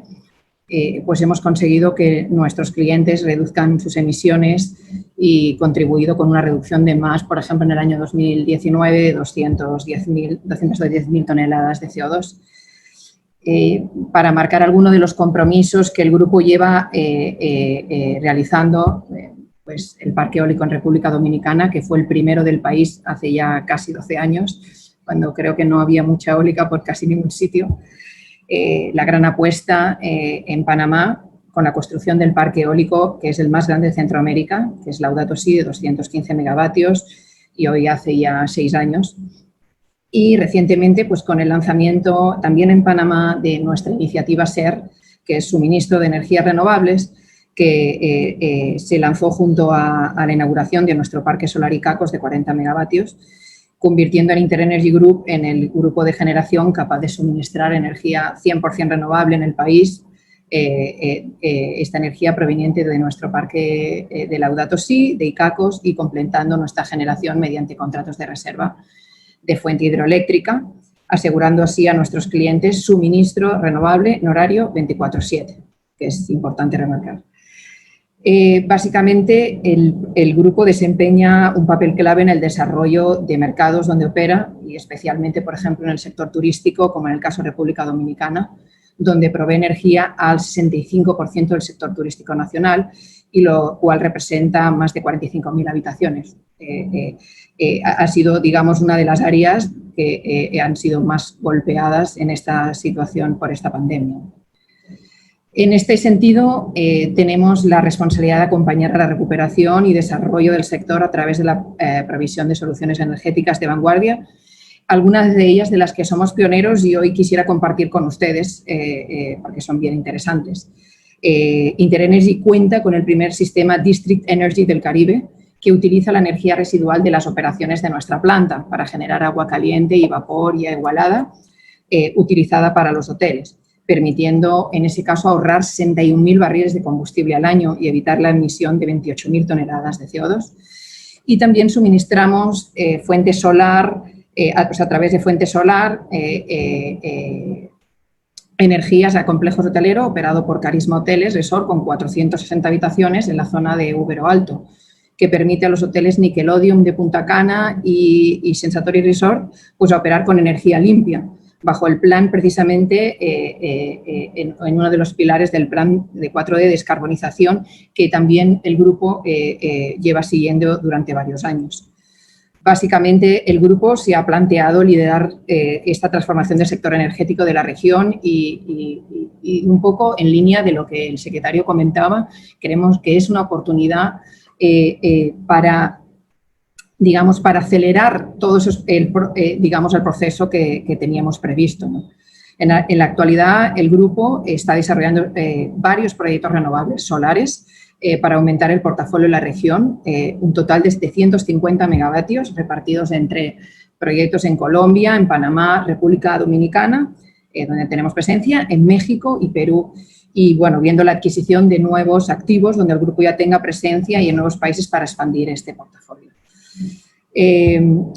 pues hemos conseguido que nuestros clientes reduzcan sus emisiones y contribuido con una reducción de más, por ejemplo, en el año 2019, 210.000 toneladas de CO2. Para marcar algunos de los compromisos que el grupo lleva realizando, pues el parque eólico en República Dominicana, que fue el primero del país hace ya casi 12 años, cuando creo que no había mucha eólica por casi ningún sitio. La gran apuesta en Panamá con la construcción del parque eólico, que es el más grande de Centroamérica, que es Laudato Si, de 215 megavatios, y hoy hace ya 6 años. Y recientemente, pues con el lanzamiento también en Panamá de nuestra iniciativa SER, que es suministro de energías renovables, que se lanzó junto a la inauguración de nuestro parque solar Icacos de 40 megavatios, convirtiendo a InterEnergy Group en el grupo de generación capaz de suministrar energía 100% renovable en el país, esta energía proveniente de nuestro parque de Laudato Si, de Icacos, y completando nuestra generación mediante contratos de reserva de fuente hidroeléctrica, asegurando así a nuestros clientes suministro renovable en horario 24/7, que es importante remarcar. Básicamente, el grupo desempeña un papel clave en el desarrollo de mercados donde opera y especialmente, por ejemplo, en el sector turístico, como en el caso de República Dominicana, donde provee energía al 65% del sector turístico nacional y lo cual representa más de 45.000 habitaciones. Ha sido, digamos, una de las áreas que han sido más golpeadas en esta situación por esta pandemia. En este sentido, tenemos la responsabilidad de acompañar a la recuperación y desarrollo del sector a través de la provisión de soluciones energéticas de vanguardia, algunas de ellas de las que somos pioneros y hoy quisiera compartir con ustedes porque son bien interesantes. Interenergy cuenta con el primer sistema District Energy del Caribe, que utiliza la energía residual de las operaciones de nuestra planta para generar agua caliente y vapor y igualada utilizada para los hoteles, permitiendo en ese caso ahorrar 61.000 barriles de combustible al año y evitar la emisión de 28.000 toneladas de CO2. Y también suministramos fuente solar, a través de fuente solar, energías a complejos hotelero operado por Carisma Hoteles Resort con 460 habitaciones en la zona de Úbero Alto, que permite a los hoteles Nickelodeon de Punta Cana y Sensatori Resort pues, a operar con energía limpia, bajo el plan precisamente en uno de los pilares del plan de 4D de descarbonización que también el grupo lleva siguiendo durante varios años. Básicamente, el grupo se ha planteado liderar esta transformación del sector energético de la región y un poco en línea de lo que el secretario comentaba, creemos que es una oportunidad para acelerar todo eso, el proceso que teníamos previsto, ¿no? En la actualidad, el grupo está desarrollando varios proyectos renovables solares para aumentar el portafolio de la región, un total de 150 megavatios repartidos entre proyectos en Colombia, en Panamá, República Dominicana, donde tenemos presencia, en México y Perú. Y, bueno, viendo la adquisición de nuevos activos donde el grupo ya tenga presencia y en nuevos países para expandir este portafolio.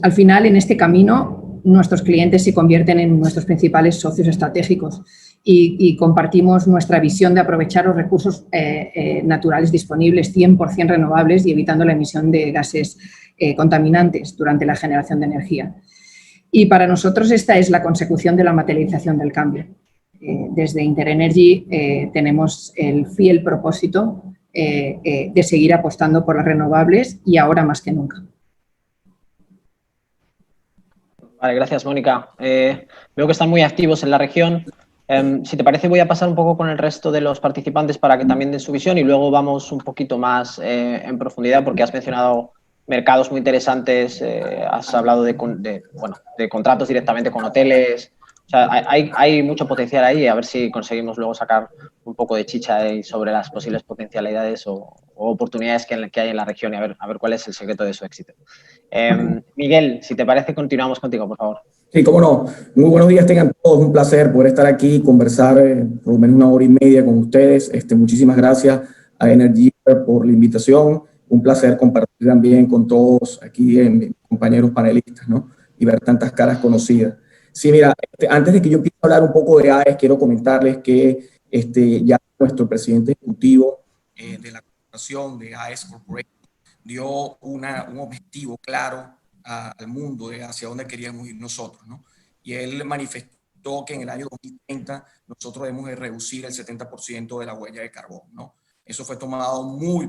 Al final, en este camino, nuestros clientes se convierten en nuestros principales socios estratégicos y compartimos nuestra visión de aprovechar los recursos naturales disponibles 100% renovables y evitando la emisión de gases contaminantes durante la generación de energía. Y para nosotros esta es la consecución de la materialización del cambio. Desde Interenergy tenemos el fiel propósito de seguir apostando por las renovables y ahora más que nunca. Vale, gracias, Mónica. Veo que están muy activos en la región. Si te parece, voy a pasar un poco con el resto de los participantes para que también den su visión y luego vamos un poquito más en profundidad porque has mencionado mercados muy interesantes, has hablado de contratos directamente con hoteles. O sea, hay mucho potencial ahí, a ver si conseguimos luego sacar un poco de chicha ahí sobre las posibles potencialidades o oportunidades que hay en la región y a ver cuál es el secreto de su éxito. Miguel, si te parece, continuamos contigo, por favor. Sí, cómo no. Muy buenos días, tengan todos. Un placer poder estar aquí y conversar por lo menos 1 hora y media con ustedes. Muchísimas gracias a Energy por la invitación. Un placer compartir también con todos aquí, mis compañeros panelistas, ¿no? Y ver tantas caras conocidas. Sí, mira, antes de que yo empiece a hablar un poco de AES, quiero comentarles que ya nuestro presidente ejecutivo de la corporación de AES Corporation dio un objetivo claro al mundo de hacia dónde queríamos ir nosotros, ¿no? Y él manifestó que en el año 2030 nosotros debemos de reducir el 70% de la huella de carbón, ¿no? Eso fue tomado muy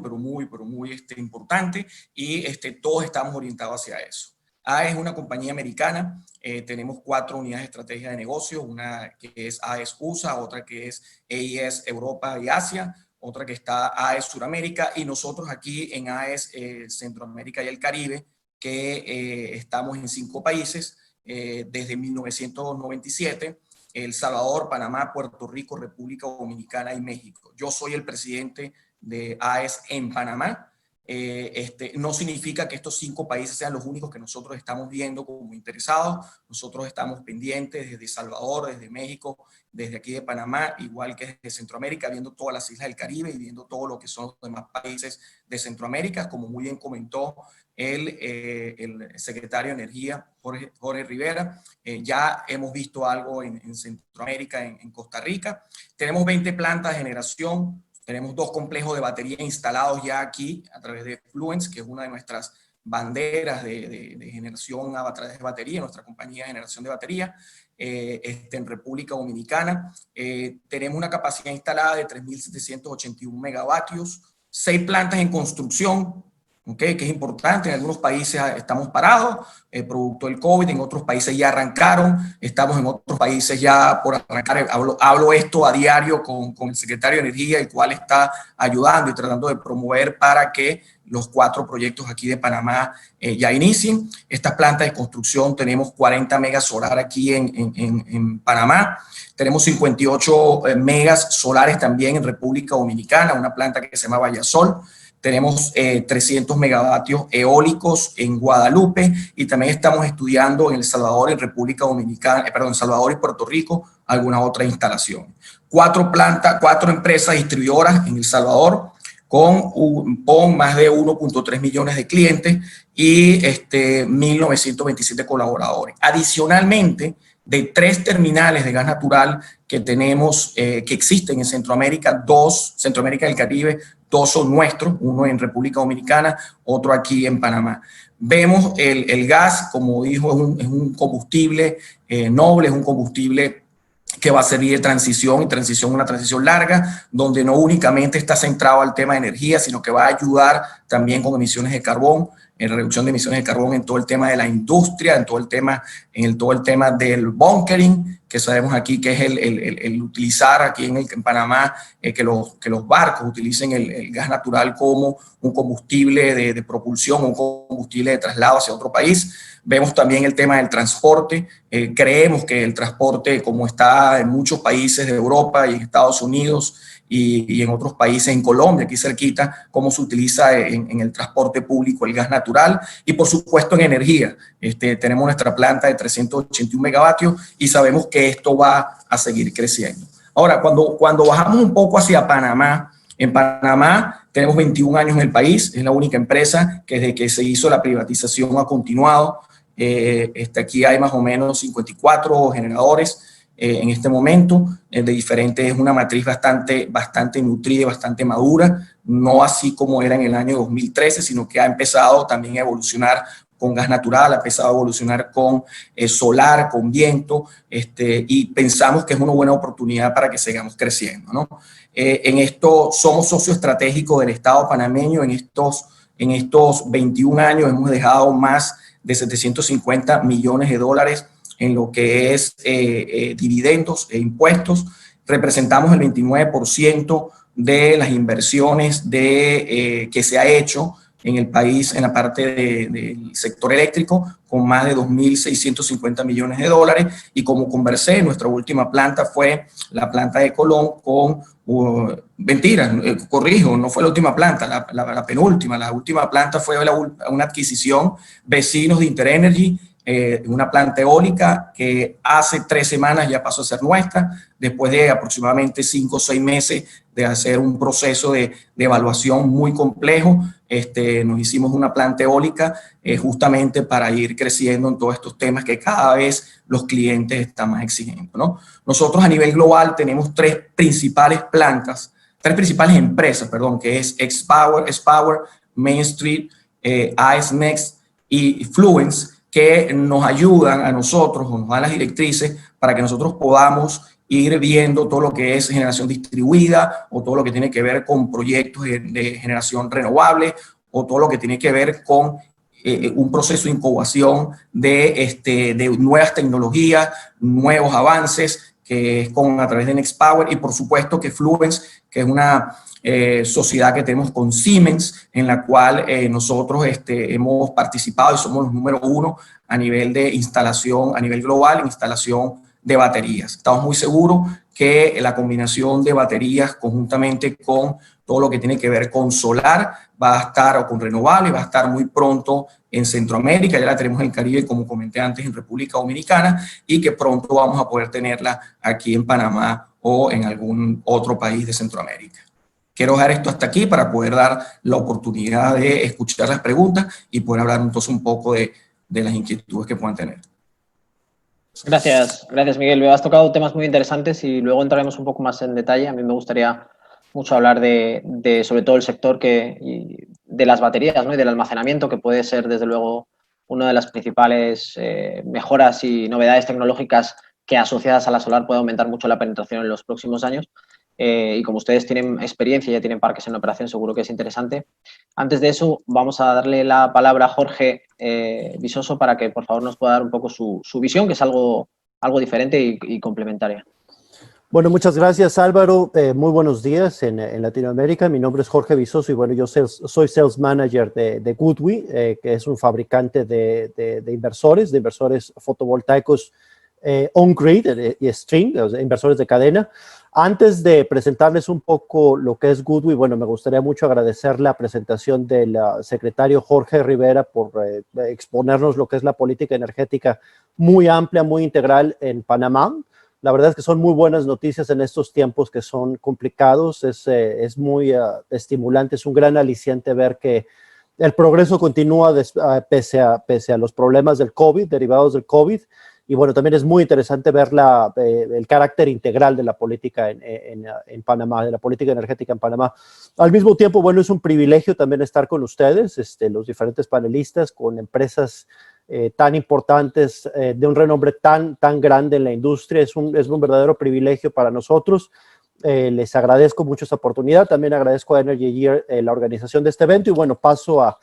importante y todos estamos orientados hacia eso. AES es una compañía americana, tenemos 4 unidades de estrategia de negocio, una que es AES USA, otra que es AES Europa y Asia, otra que está AES Suramérica y nosotros aquí en AES Centroamérica y el Caribe, que estamos en 5 países desde 1997, El Salvador, Panamá, Puerto Rico, República Dominicana y México. Yo soy el presidente de AES en Panamá. No significa que estos 5 países sean los únicos que nosotros estamos viendo como interesados. Nosotros estamos pendientes desde Salvador, desde México, desde aquí de Panamá, igual que desde Centroamérica, viendo todas las islas del Caribe y viendo todo lo que son los demás países de Centroamérica. Como muy bien comentó el secretario de Energía, Jorge Rivera, ya hemos visto algo en Centroamérica, en Costa Rica. Tenemos 20 plantas de generación. Tenemos 2 complejos de batería instalados ya aquí a través de Fluence, que es una de nuestras banderas de generación a través de batería, nuestra compañía de generación de batería, en República Dominicana. Tenemos una capacidad instalada de 3.781 megavatios, 6 plantas en construcción, ¿okay? Que es importante. En algunos países estamos parados, producto del COVID, en otros países ya arrancaron, estamos en otros países ya por arrancar. Hablo esto a diario con el secretario de Energía, el cual está ayudando y tratando de promover para que los 4 proyectos aquí de Panamá ya inicien. Estas plantas de construcción, tenemos 40 megas solar aquí en Panamá. Tenemos 58 megas solares también en República Dominicana, una planta que se llama Vallasol. Tenemos 300 megavatios eólicos en Guadalupe y también estamos estudiando en El Salvador, en República Dominicana, en Salvador y Puerto Rico, alguna otra instalación. 4 empresas distribuidoras en El Salvador con más de 1.3 millones de clientes y 1.927 colaboradores. Adicionalmente, de 3 terminales de gas natural que tenemos, que existen en Centroamérica, 2, Centroamérica del Caribe, 2 son nuestros, uno en República Dominicana, otro aquí en Panamá. Vemos el gas, como dijo, es un combustible noble, es un combustible que va a servir de transición, una transición larga, donde no únicamente está centrado al tema de energía, sino que va a ayudar también con emisiones de carbón, en reducción de emisiones de carbón en todo el tema de la industria, en todo el tema del bunkering, que sabemos aquí que es el utilizar aquí en Panamá, que los barcos utilicen el gas natural como un combustible de propulsión, un combustible de traslado hacia otro país. Vemos también el tema del transporte. Creemos que el transporte, como está en muchos países de Europa y en Estados Unidos y en otros países, en Colombia, aquí cerquita, cómo se utiliza en el transporte público el gas natural y, por supuesto, en energía. Tenemos nuestra planta de 381 megavatios y sabemos que esto va a seguir creciendo. Ahora, cuando bajamos un poco hacia Panamá, en Panamá tenemos 21 años en el país, es la única empresa que desde que se hizo la privatización ha continuado. Aquí hay más o menos 54 generadores en este momento, de diferentes, es una matriz bastante nutrida y bastante madura, no así como era en el año 2013, sino que ha empezado también a evolucionar con gas natural, ha empezado a evolucionar con solar, con viento, y pensamos que es una buena oportunidad para que sigamos creciendo, ¿no? En esto somos socio estratégico del Estado panameño. En estos 21 años hemos dejado más de 750 millones de dólares en lo que es dividendos e impuestos. Representamos el 29% de las inversiones que se ha hecho en el país en la parte del sector eléctrico, con más de 2.650 millones de dólares. Y como conversé, nuestra última planta fue la planta de Colón con, mentira, corrijo, no fue la última planta, la penúltima. La última planta fue una adquisición, Vecinos de Interenergy, una planta eólica que hace 3 semanas ya pasó a ser nuestra, después de aproximadamente 5 o 6 meses de hacer un proceso de evaluación muy complejo. Nos hicimos una planta eólica justamente para ir creciendo en todos estos temas que cada vez los clientes están más exigiendo, ¿no? Nosotros a nivel global tenemos 3 principales empresas, que es X-Power, Main Street, AES Next y Fluence, que nos ayudan a nosotros, o nos dan las directrices para que nosotros podamos ir viendo todo lo que es generación distribuida o todo lo que tiene que ver con proyectos de generación renovable o todo lo que tiene que ver con un proceso de incubación de nuevas tecnologías, nuevos avances, que es a través de Nextpower, y por supuesto que Fluence, que es una sociedad que tenemos con Siemens, en la cual nosotros hemos participado y somos los número 1 a nivel de instalación, a nivel global, en instalación de baterías. Estamos muy seguros que la combinación de baterías conjuntamente con todo lo que tiene que ver con solar va a estar, o con renovable, va a estar muy pronto en Centroamérica. Ya la tenemos en el Caribe, como comenté antes, en República Dominicana, y que pronto vamos a poder tenerla aquí en Panamá o en algún otro país de Centroamérica. Quiero dejar esto hasta aquí para poder dar la oportunidad de escuchar las preguntas y poder hablar entonces un poco de las inquietudes que puedan tener. Gracias Miguel. Me has tocado temas muy interesantes y luego entraremos un poco más en detalle. A mí me gustaría mucho hablar de sobre todo el sector de las baterías, ¿no? Y del almacenamiento, que puede ser desde luego una de las principales mejoras y novedades tecnológicas que, asociadas a la solar, puede aumentar mucho la penetración en los próximos años. y como ustedes tienen experiencia y ya tienen parques en operación, seguro que es interesante. Antes de eso, vamos a darle la palabra a Jorge Visoso para que, por favor, nos pueda dar un poco su visión, que es algo diferente y complementaria. Bueno, muchas gracias, Álvaro. Muy buenos días en Latinoamérica. Mi nombre es Jorge Visoso y bueno, yo soy Sales Manager de Goodwe, que es un fabricante de inversores fotovoltaicos on-grid y string, o sea, inversores de cadena. Antes de presentarles un poco lo que es Goodwe, bueno, me gustaría mucho agradecer la presentación del secretario Jorge Rivera por exponernos lo que es la política energética muy amplia, muy integral en Panamá. La verdad es que son muy buenas noticias en estos tiempos que son complicados, es muy estimulante, es un gran aliciente ver que el progreso continúa pese a los problemas del COVID, derivados del COVID, y bueno, también es muy interesante ver el carácter integral de la política en Panamá, de la política energética en Panamá. Al mismo tiempo, bueno, es un privilegio también estar con ustedes, los diferentes panelistas, con empresas tan importantes, de un renombre tan grande en la industria. Es un verdadero privilegio para nosotros. Les agradezco mucho esta oportunidad. También agradezco a Energy Year la organización de este evento y bueno, paso a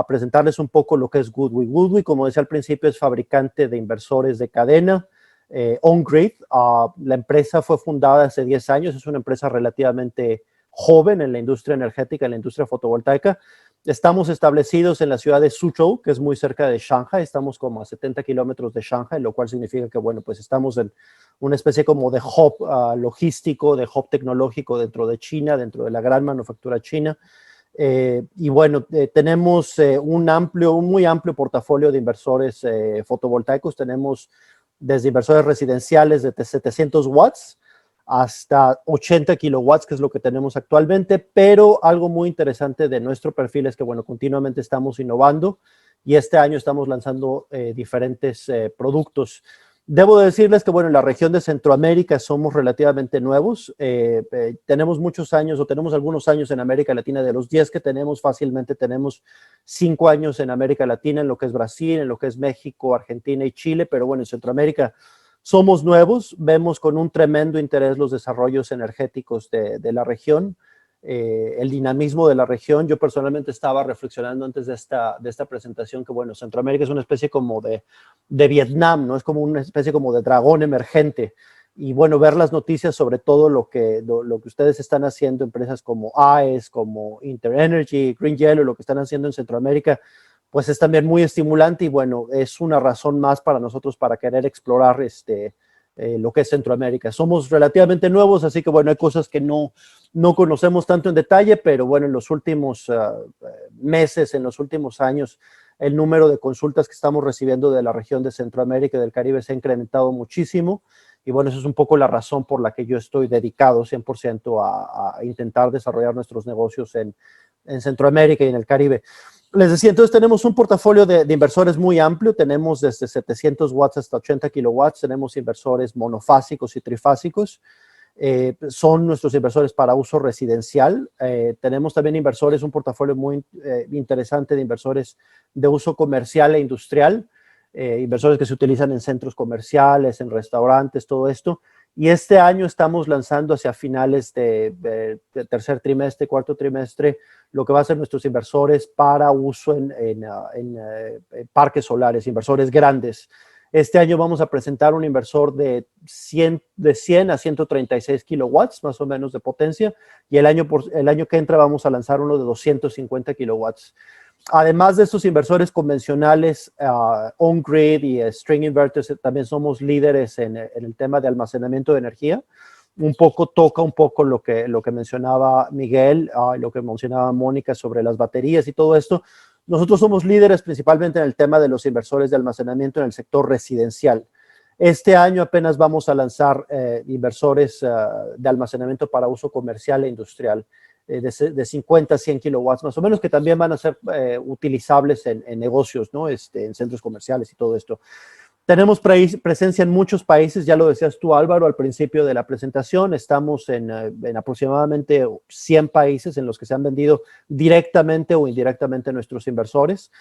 presentarles un poco lo que es Goodwe. Goodwe, como decía al principio, es fabricante de inversores de cadena on-grid. La empresa fue fundada hace 10 años, es una empresa relativamente joven en la industria energética, en la industria fotovoltaica. Estamos establecidos en la ciudad de Suzhou, que es muy cerca de Shanghai. Estamos como a 70 kilómetros de Shanghai, lo cual significa que, bueno, pues estamos en una especie como de hub logístico, de hub tecnológico dentro de China, dentro de la gran manufactura china. Y bueno, tenemos un muy amplio portafolio de inversores fotovoltaicos. Tenemos desde inversores residenciales de 700 watts hasta 80 kilowatts, que es lo que tenemos actualmente, pero algo muy interesante de nuestro perfil es que, bueno, continuamente estamos innovando y este año estamos lanzando diferentes productos. Debo decirles que, bueno, en la región de Centroamérica somos relativamente nuevos. Tenemos muchos años, o tenemos algunos años en América Latina. De los 10 que tenemos, fácilmente tenemos 5 años en América Latina, en lo que es Brasil, en lo que es México, Argentina y Chile, pero bueno, en Centroamérica somos nuevos. Vemos con un tremendo interés los desarrollos energéticos de la región, el dinamismo de la región. Yo personalmente estaba reflexionando antes de esta presentación que, bueno, Centroamérica es una especie como de Vietnam, ¿no? Es como una especie como de dragón emergente. Y bueno, ver las noticias sobre todo lo que ustedes están haciendo, empresas como AES, como Interenergy, Green Yellow, lo que están haciendo en Centroamérica, pues es también muy estimulante y bueno, es una razón más para nosotros para querer explorar lo que es Centroamérica. Somos relativamente nuevos, así que bueno, hay cosas que no conocemos tanto en detalle, pero bueno, en los últimos meses, en los últimos años, el número de consultas que estamos recibiendo de la región de Centroamérica y del Caribe se ha incrementado muchísimo. Y bueno, esa es un poco la razón por la que yo estoy dedicado 100% a intentar desarrollar nuestros negocios en Centroamérica y en el Caribe. Les decía, entonces tenemos un portafolio de inversores muy amplio. Tenemos desde 700 watts hasta 80 kilowatts. Tenemos inversores monofásicos y trifásicos. Son nuestros inversores para uso residencial. Tenemos también inversores, un portafolio muy interesante de inversores de uso comercial e industrial. Inversores que se utilizan en centros comerciales, en restaurantes, todo esto. Y este año estamos lanzando hacia finales de tercer trimestre, cuarto trimestre, lo que va a ser nuestros inversores para uso en parques solares, inversores grandes. Este año vamos a presentar un inversor de 100 a 136 kilowatts, más o menos, de potencia, y el año que entra vamos a lanzar uno de 250 kilowatts. Además de estos inversores convencionales, on-grid y string inverters, también somos líderes en el tema de almacenamiento de energía. Toca un poco lo que mencionaba Miguel, lo que mencionaba Mónica sobre las baterías y todo esto. Nosotros somos líderes principalmente en el tema de los inversores de almacenamiento en el sector residencial. Este año apenas vamos a lanzar inversores de almacenamiento para uso comercial e industrial. De 50 a 100 kilowatts más o menos, que también van a ser utilizables en negocios, ¿no? En centros comerciales y todo esto. Tenemos presencia en muchos países, ya lo decías tú, Álvaro, al principio de la presentación. Estamos en aproximadamente 100 países en los que se han vendido directamente o indirectamente nuestros inversores.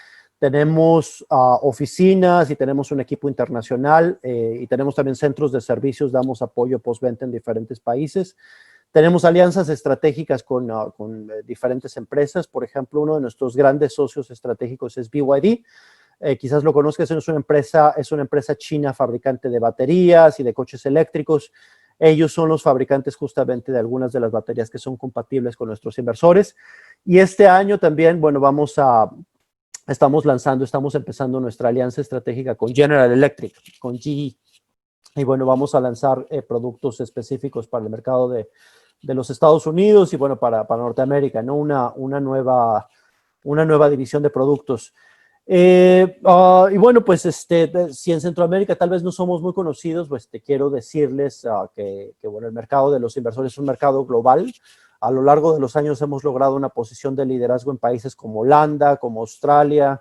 Tenemos oficinas y tenemos un equipo internacional y tenemos también centros de servicios, damos apoyo postventa en diferentes países. Tenemos alianzas estratégicas con diferentes empresas. Por ejemplo, uno de nuestros grandes socios estratégicos es BYD. Quizás lo conozcas, es una empresa china fabricante de baterías y de coches eléctricos. Ellos son los fabricantes justamente de algunas de las baterías que son compatibles con nuestros inversores. Y este año también, bueno, estamos empezando nuestra alianza estratégica con General Electric, con GE. Y bueno, vamos a lanzar productos específicos para el mercado de los Estados Unidos y bueno, para Norteamérica, ¿no? Una nueva división de productos. Y bueno, pues si en Centroamérica tal vez no somos muy conocidos, pues te quiero decirles que bueno, el mercado de los inversores es un mercado global. A lo largo de los años hemos logrado una posición de liderazgo en países como Holanda, como Australia,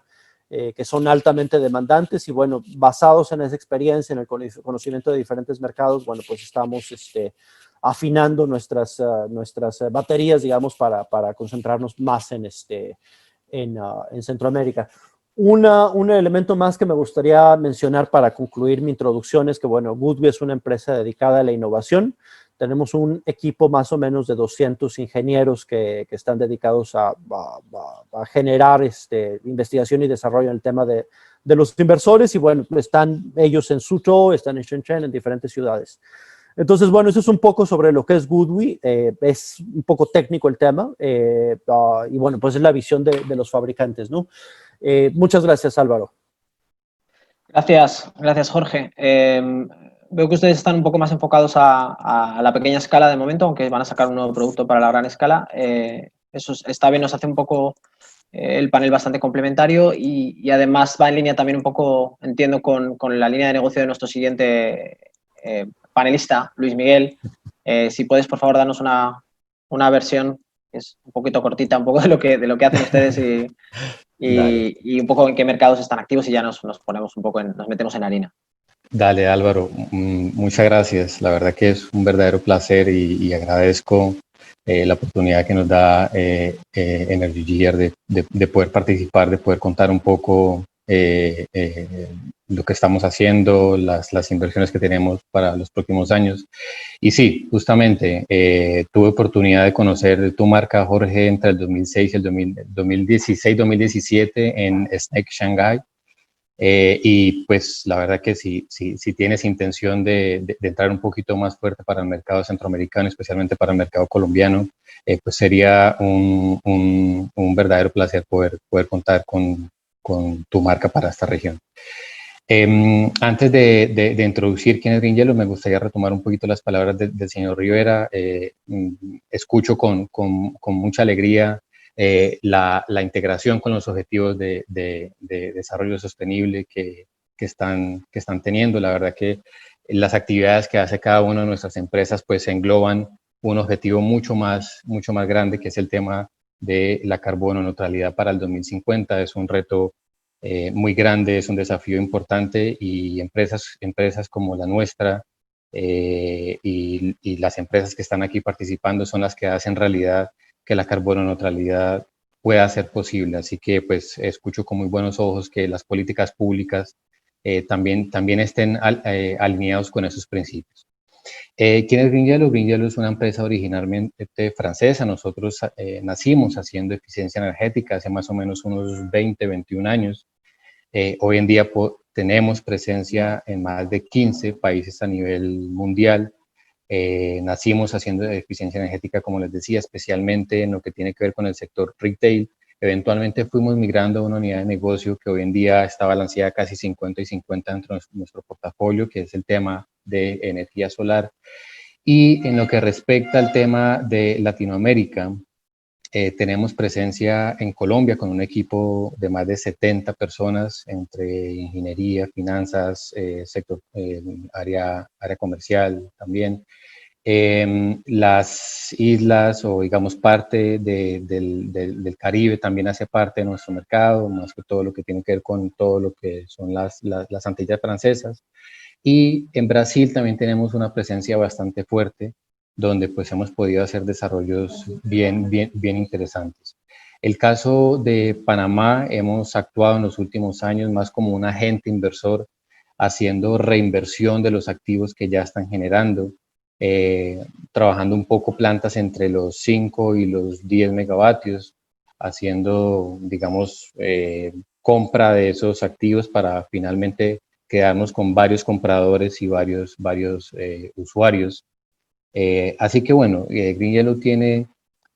que son altamente demandantes y bueno, basados en esa experiencia, en el conocimiento de diferentes mercados, bueno, pues estamos afinando nuestras baterías, digamos, para concentrarnos más en Centroamérica. Un elemento más que me gustaría mencionar para concluir mi introducción es que, bueno, Goodby es una empresa dedicada a la innovación. Tenemos un equipo más o menos de 200 ingenieros que están dedicados a generar investigación y desarrollo en el tema de los inversores. Y bueno, están ellos en Suzhou, están en Shenzhen, en diferentes ciudades. Entonces, bueno, eso es un poco sobre lo que es Goodby. Es un poco técnico el tema. Y bueno, pues es la visión de los fabricantes, ¿no? Muchas gracias, Álvaro. Gracias, Jorge. Veo que ustedes están un poco más enfocados a la pequeña escala de momento, aunque van a sacar un nuevo producto para la gran escala. Eso está bien, nos hace un poco el panel bastante complementario y además va en línea también un poco, entiendo, con la línea de negocio de nuestro siguiente panelista, Luis Miguel. Si puedes, por favor, darnos una versión que es un poquito cortita, un poco de lo que hacen ustedes y un poco en qué mercados están activos y ya nos ponemos un poco, nos metemos en harina. Dale, Álvaro, muchas gracias. La verdad que es un verdadero placer y agradezco la oportunidad que nos da Energy Year de poder participar, de poder contar un poco lo que estamos haciendo, las inversiones que tenemos para los próximos años. Y sí, justamente tuve oportunidad de conocer tu marca, Jorge, entre el 2006 y el 2016-2017 en SNEC Shanghai. Y pues la verdad que si tienes intención de entrar un poquito más fuerte para el mercado centroamericano, especialmente para el mercado colombiano, pues sería un verdadero placer poder contar con tu marca para esta región. Antes de introducir quién es Green Yellow, me gustaría retomar un poquito las palabras del señor Rivera. Escucho con mucha alegría la integración con los objetivos de desarrollo sostenible que están teniendo. La verdad que las actividades que hace cada una de nuestras empresas pues engloban un objetivo mucho más grande, que es el tema de la carbono neutralidad para el 2050. Es un reto muy grande, es un desafío importante y empresas como la nuestra y las empresas que están aquí participando son las que hacen realidad que la carbono neutralidad pueda ser posible. Así que pues escucho con muy buenos ojos que las políticas públicas también estén alineados con esos principios. ¿Quién es Green Yellow? Green Yellow es una empresa originalmente francesa. Nosotros nacimos haciendo eficiencia energética hace más o menos unos 20, 21 años. Hoy en día tenemos presencia en más de 15 países a nivel mundial. Nacimos haciendo eficiencia energética, como les decía, especialmente en lo que tiene que ver con el sector retail. Eventualmente fuimos migrando a una unidad de negocio que hoy en día está balanceada casi 50 y 50 dentro de nuestro portafolio, que es el tema de energía solar. Y en lo que respecta al tema de Latinoamérica, tenemos presencia en Colombia con un equipo de más de 70 personas entre ingeniería, finanzas, sector, área comercial también. Las islas o digamos parte del Caribe también hace parte de nuestro mercado, más que todo lo que tiene que ver con todo lo que son las Antillas francesas. Y en Brasil también tenemos una presencia bastante fuerte, donde pues hemos podido hacer desarrollos bien interesantes. El caso de Panamá, hemos actuado en los últimos años más como un agente inversor, haciendo reinversión de los activos que ya están generando. trabajando un poco plantas entre los 5 y los 10 megavatios, haciendo, digamos, compra de esos activos para finalmente quedarnos con varios compradores y varios usuarios. Así que bueno, Green Yellow tiene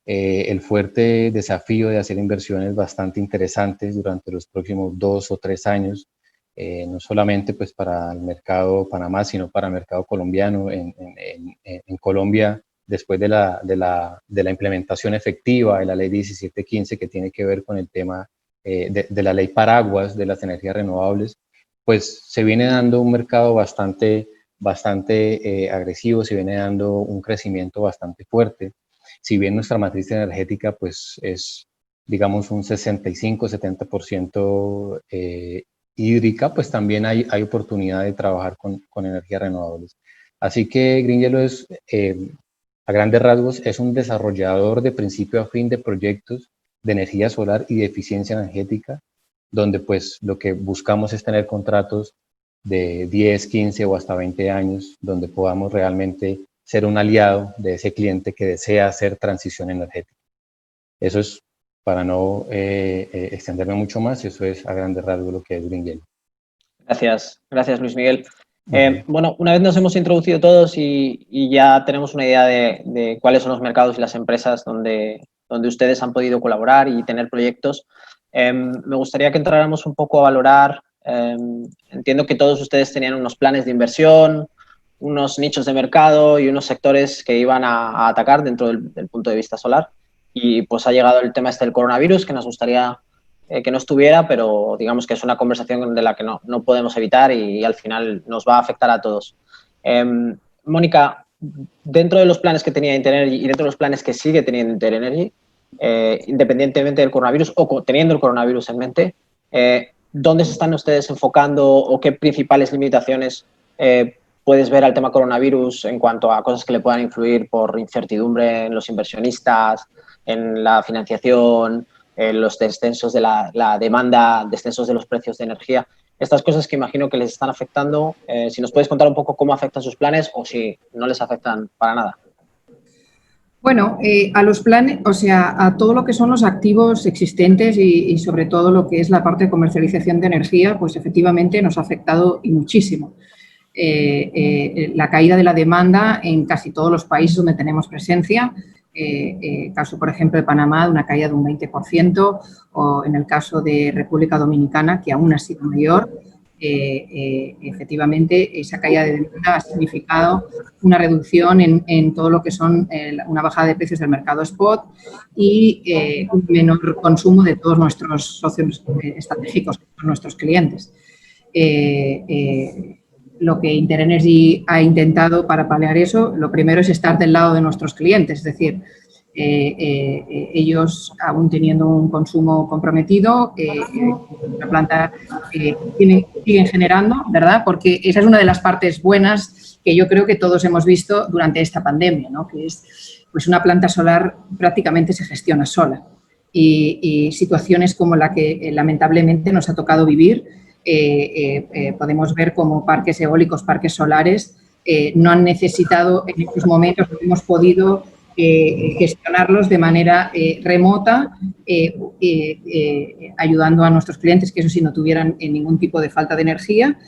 el fuerte desafío de hacer inversiones bastante interesantes durante los próximos 2 o 3 años, no solamente pues para el mercado Panamá, sino para el mercado colombiano. En Colombia, después de la implementación efectiva de la ley 1715, que tiene que ver con el tema de la ley paraguas de las energías renovables, pues se viene dando un mercado bastante agresivo, se viene dando un crecimiento bastante fuerte. Si bien nuestra matriz energética pues es, digamos, un 65-70% hídrica, pues también hay oportunidad de trabajar con energías renovables. Así que Green Yellow es, a grandes rasgos, es un desarrollador de principio a fin de proyectos de energía solar y de eficiencia energética, donde pues lo que buscamos es tener contratos de 10, 15 o hasta 20 años, donde podamos realmente ser un aliado de ese cliente que desea hacer transición energética. Eso es, para no extenderme mucho más, eso es a grandes rasgos lo que es Green Yellow. Gracias Luis Miguel. Bueno, una vez nos hemos introducido todos y ya tenemos una idea de cuáles son los mercados y las empresas donde ustedes han podido colaborar y tener proyectos, me gustaría que entráramos un poco a valorar. Entiendo que todos ustedes tenían unos planes de inversión, unos nichos de mercado y unos sectores que iban a atacar dentro del punto de vista solar. Y pues ha llegado el tema del coronavirus, que nos gustaría que no estuviera, pero digamos que es una conversación de la que no podemos evitar y al final nos va a afectar a todos. Mónica, dentro de los planes que tenía Interenergy y dentro de los planes que sigue teniendo Interenergy, independientemente del coronavirus o teniendo el coronavirus en mente, ¿dónde se están ustedes enfocando o qué principales limitaciones puedes ver al tema coronavirus en cuanto a cosas que le puedan influir por incertidumbre en los inversionistas, en la financiación, en los descensos de la demanda, descensos de los precios de energía? Estas cosas que imagino que les están afectando, si nos puedes contar un poco cómo afectan sus planes o si no les afectan para nada. Bueno, a los planes, o sea, a todo lo que son los activos existentes y sobre todo lo que es la parte de comercialización de energía, pues efectivamente nos ha afectado y muchísimo. La caída de la demanda en casi todos los países donde tenemos presencia, caso por ejemplo de Panamá, de una caída de un 20%, o en el caso de República Dominicana, que aún ha sido mayor. Efectivamente, esa caída de demanda ha significado una reducción en todo lo que son una bajada de precios del mercado spot y un menor consumo de todos nuestros socios estratégicos, nuestros clientes. Lo que Interenergy ha intentado para paliar eso, lo primero es estar del lado de nuestros clientes, es decir, ellos aún teniendo un consumo comprometido, la planta siguen generando, ¿verdad? Porque esa es una de las partes buenas que yo creo que todos hemos visto durante esta pandemia, ¿no? Que es, pues una planta solar prácticamente se gestiona sola y situaciones como la que lamentablemente nos ha tocado vivir, podemos ver como parques eólicos, parques solares, no han necesitado en estos momentos, hemos podido gestionarlos de manera remota, ayudando a nuestros clientes que eso sí no tuvieran ningún tipo de falta de energía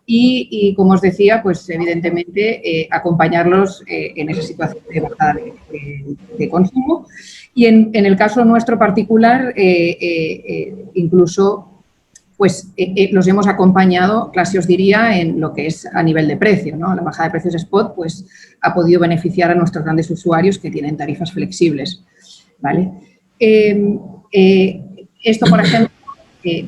y como os decía, pues evidentemente acompañarlos en esa situación de bajada de consumo y en el caso nuestro particular incluso pues los hemos acompañado, casi os diría, en lo que es a nivel de precio, ¿no? La bajada de precios spot pues, ha podido beneficiar a nuestros grandes usuarios que tienen tarifas flexibles, ¿vale? Esto, por ejemplo,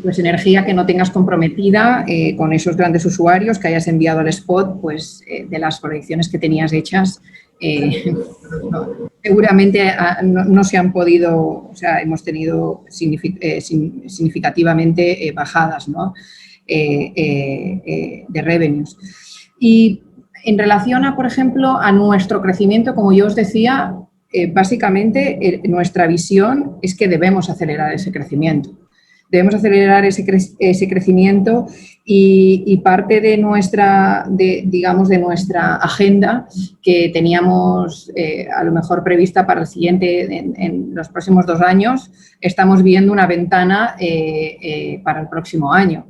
pues energía que no tengas comprometida con esos grandes usuarios que hayas enviado al spot, pues de las proyecciones que tenías hechas, seguramente no se han podido, o sea, hemos tenido significativamente bajadas, ¿no? De revenues. Y en relación a, por ejemplo, a nuestro crecimiento, como yo os decía, básicamente nuestra visión es que debemos acelerar ese crecimiento. Debemos acelerar ese crecimiento y parte de nuestra agenda que teníamos a lo mejor prevista para el siguiente, en los próximos 2 años, estamos viendo una ventana para el próximo año.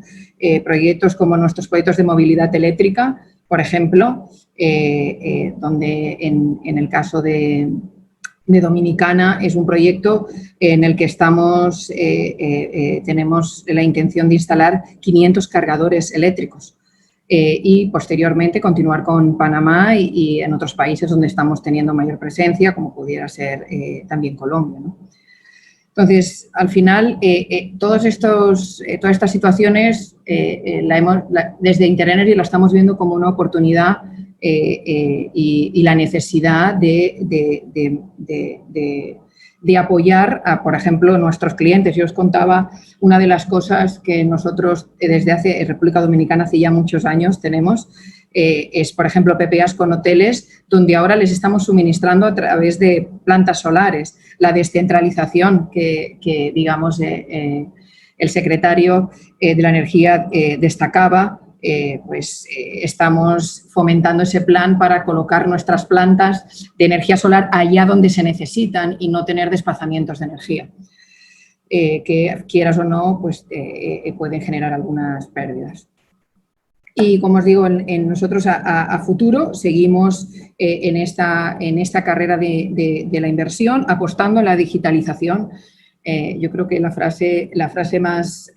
Proyectos como nuestros proyectos de movilidad eléctrica, por ejemplo, donde en el caso de Dominicana es un proyecto en el que tenemos la intención de instalar 500 cargadores eléctricos y posteriormente continuar con Panamá y en otros países donde estamos teniendo mayor presencia, como pudiera ser también Colombia, ¿no? Entonces, al final, todas estas situaciones desde InterEnergy la estamos viendo como una oportunidad y la necesidad de apoyar a, por ejemplo, nuestros clientes. Yo os contaba una de las cosas que nosotros desde República Dominicana hace ya muchos años tenemos, es, por ejemplo, PPAs con hoteles, donde ahora les estamos suministrando a través de plantas solares. La descentralización que digamos, el secretario de la Energía destacaba, estamos fomentando ese plan para colocar nuestras plantas de energía solar allá donde se necesitan y no tener desplazamientos de energía, que quieras o no, pues pueden generar algunas pérdidas. Y como os digo, nosotros a futuro seguimos en esta carrera de la inversión, apostando en la digitalización. Yo creo que la frase más,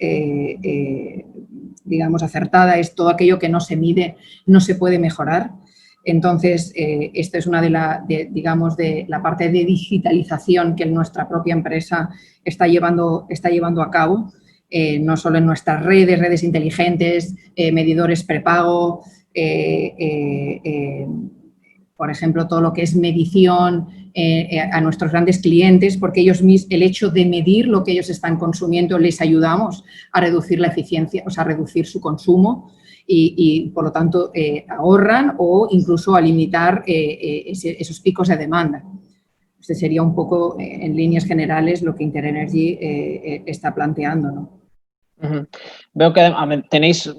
digamos, acertada es: todo aquello que no se mide no se puede mejorar. Entonces, esta es una de la parte de digitalización que nuestra propia empresa está llevando a cabo. No solo en nuestras redes inteligentes, medidores prepago, por ejemplo, todo lo que es medición a nuestros grandes clientes, porque el hecho de medir lo que ellos están consumiendo les ayudamos a reducir la eficiencia, o sea, a reducir su consumo y por lo tanto, ahorran o incluso a limitar esos picos de demanda. Este sería un poco, en líneas generales, lo que InterEnergy está planteando, ¿no? Veo que tenéis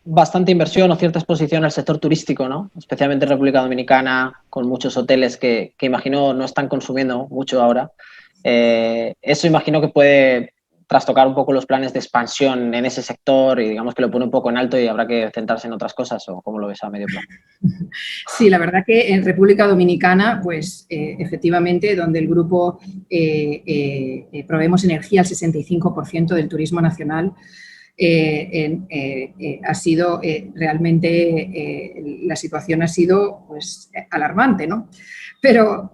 bastante inversión o cierta exposición al sector turístico, ¿no? Especialmente en República Dominicana, con muchos hoteles que imagino no están consumiendo mucho ahora. Eso imagino que puede trastocar un poco los planes de expansión en ese sector y digamos que lo pone un poco en alto y habrá que centrarse en otras cosas, ¿o cómo lo ves a medio plazo? Sí, la verdad que en República Dominicana, pues efectivamente, donde el grupo proveemos energía al 65% del turismo nacional, ha sido realmente, la situación ha sido pues alarmante, ¿no? Pero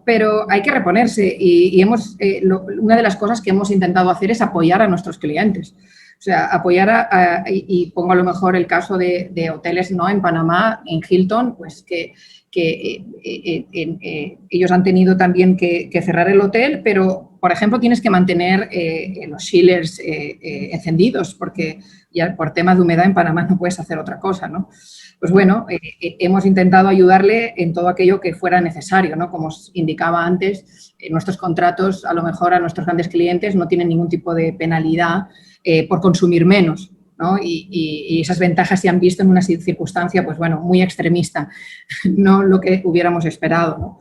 hay que reponerse y una de las cosas que hemos intentado hacer es apoyar a nuestros clientes. O sea, apoyar y pongo a lo mejor el caso de hoteles, ¿no? En Panamá, en Hilton, pues que ellos han tenido también que cerrar el hotel, pero, por ejemplo, tienes que mantener los chillers encendidos porque ya por temas de humedad en Panamá no puedes hacer otra cosa, ¿no? Pues bueno, hemos intentado ayudarle en todo aquello que fuera necesario, ¿no? Como os indicaba antes, nuestros contratos, a lo mejor a nuestros grandes clientes no tienen ningún tipo de penalidad por consumir menos, ¿no? Y esas ventajas se han visto en una circunstancia, pues bueno, muy extremista, no lo que hubiéramos esperado, ¿no?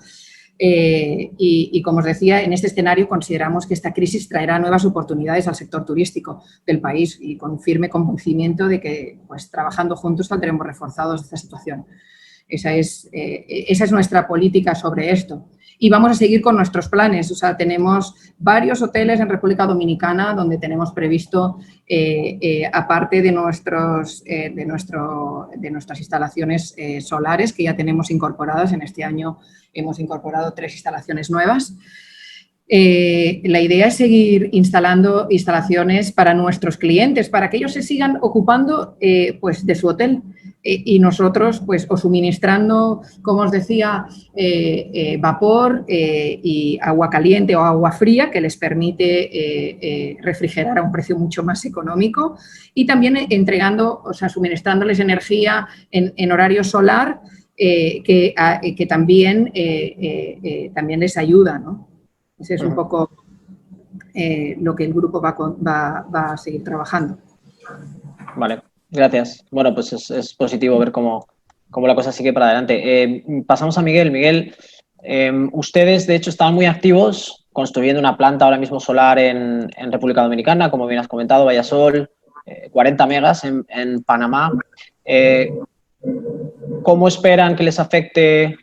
Y como os decía, en este escenario consideramos que esta crisis traerá nuevas oportunidades al sector turístico del país y con firme convencimiento de que, pues, trabajando juntos saldremos reforzados de esta situación. Esa es nuestra política sobre esto. Y vamos a seguir con nuestros planes. O sea, tenemos varios hoteles en República Dominicana donde tenemos previsto, aparte de nuestras instalaciones solares que ya tenemos incorporadas. En este año hemos incorporado 3 instalaciones nuevas. La idea es seguir instalando instalaciones para nuestros clientes, para que ellos se sigan ocupando pues de su hotel. Y nosotros, pues, o suministrando, como os decía, vapor y agua caliente o agua fría que les permite refrigerar a un precio mucho más económico y también entregando, o sea, suministrándoles energía en horario solar que también les ayuda, ¿no? Ese es un poco lo que el grupo va a seguir trabajando. Vale, gracias. Bueno, pues es positivo ver cómo la cosa sigue para adelante. Pasamos a Miguel. Miguel, ustedes de hecho estaban muy activos construyendo una planta ahora mismo solar en República Dominicana, como bien has comentado, Vallasol, 40 megas en Panamá. ¿Cómo esperan que les afecte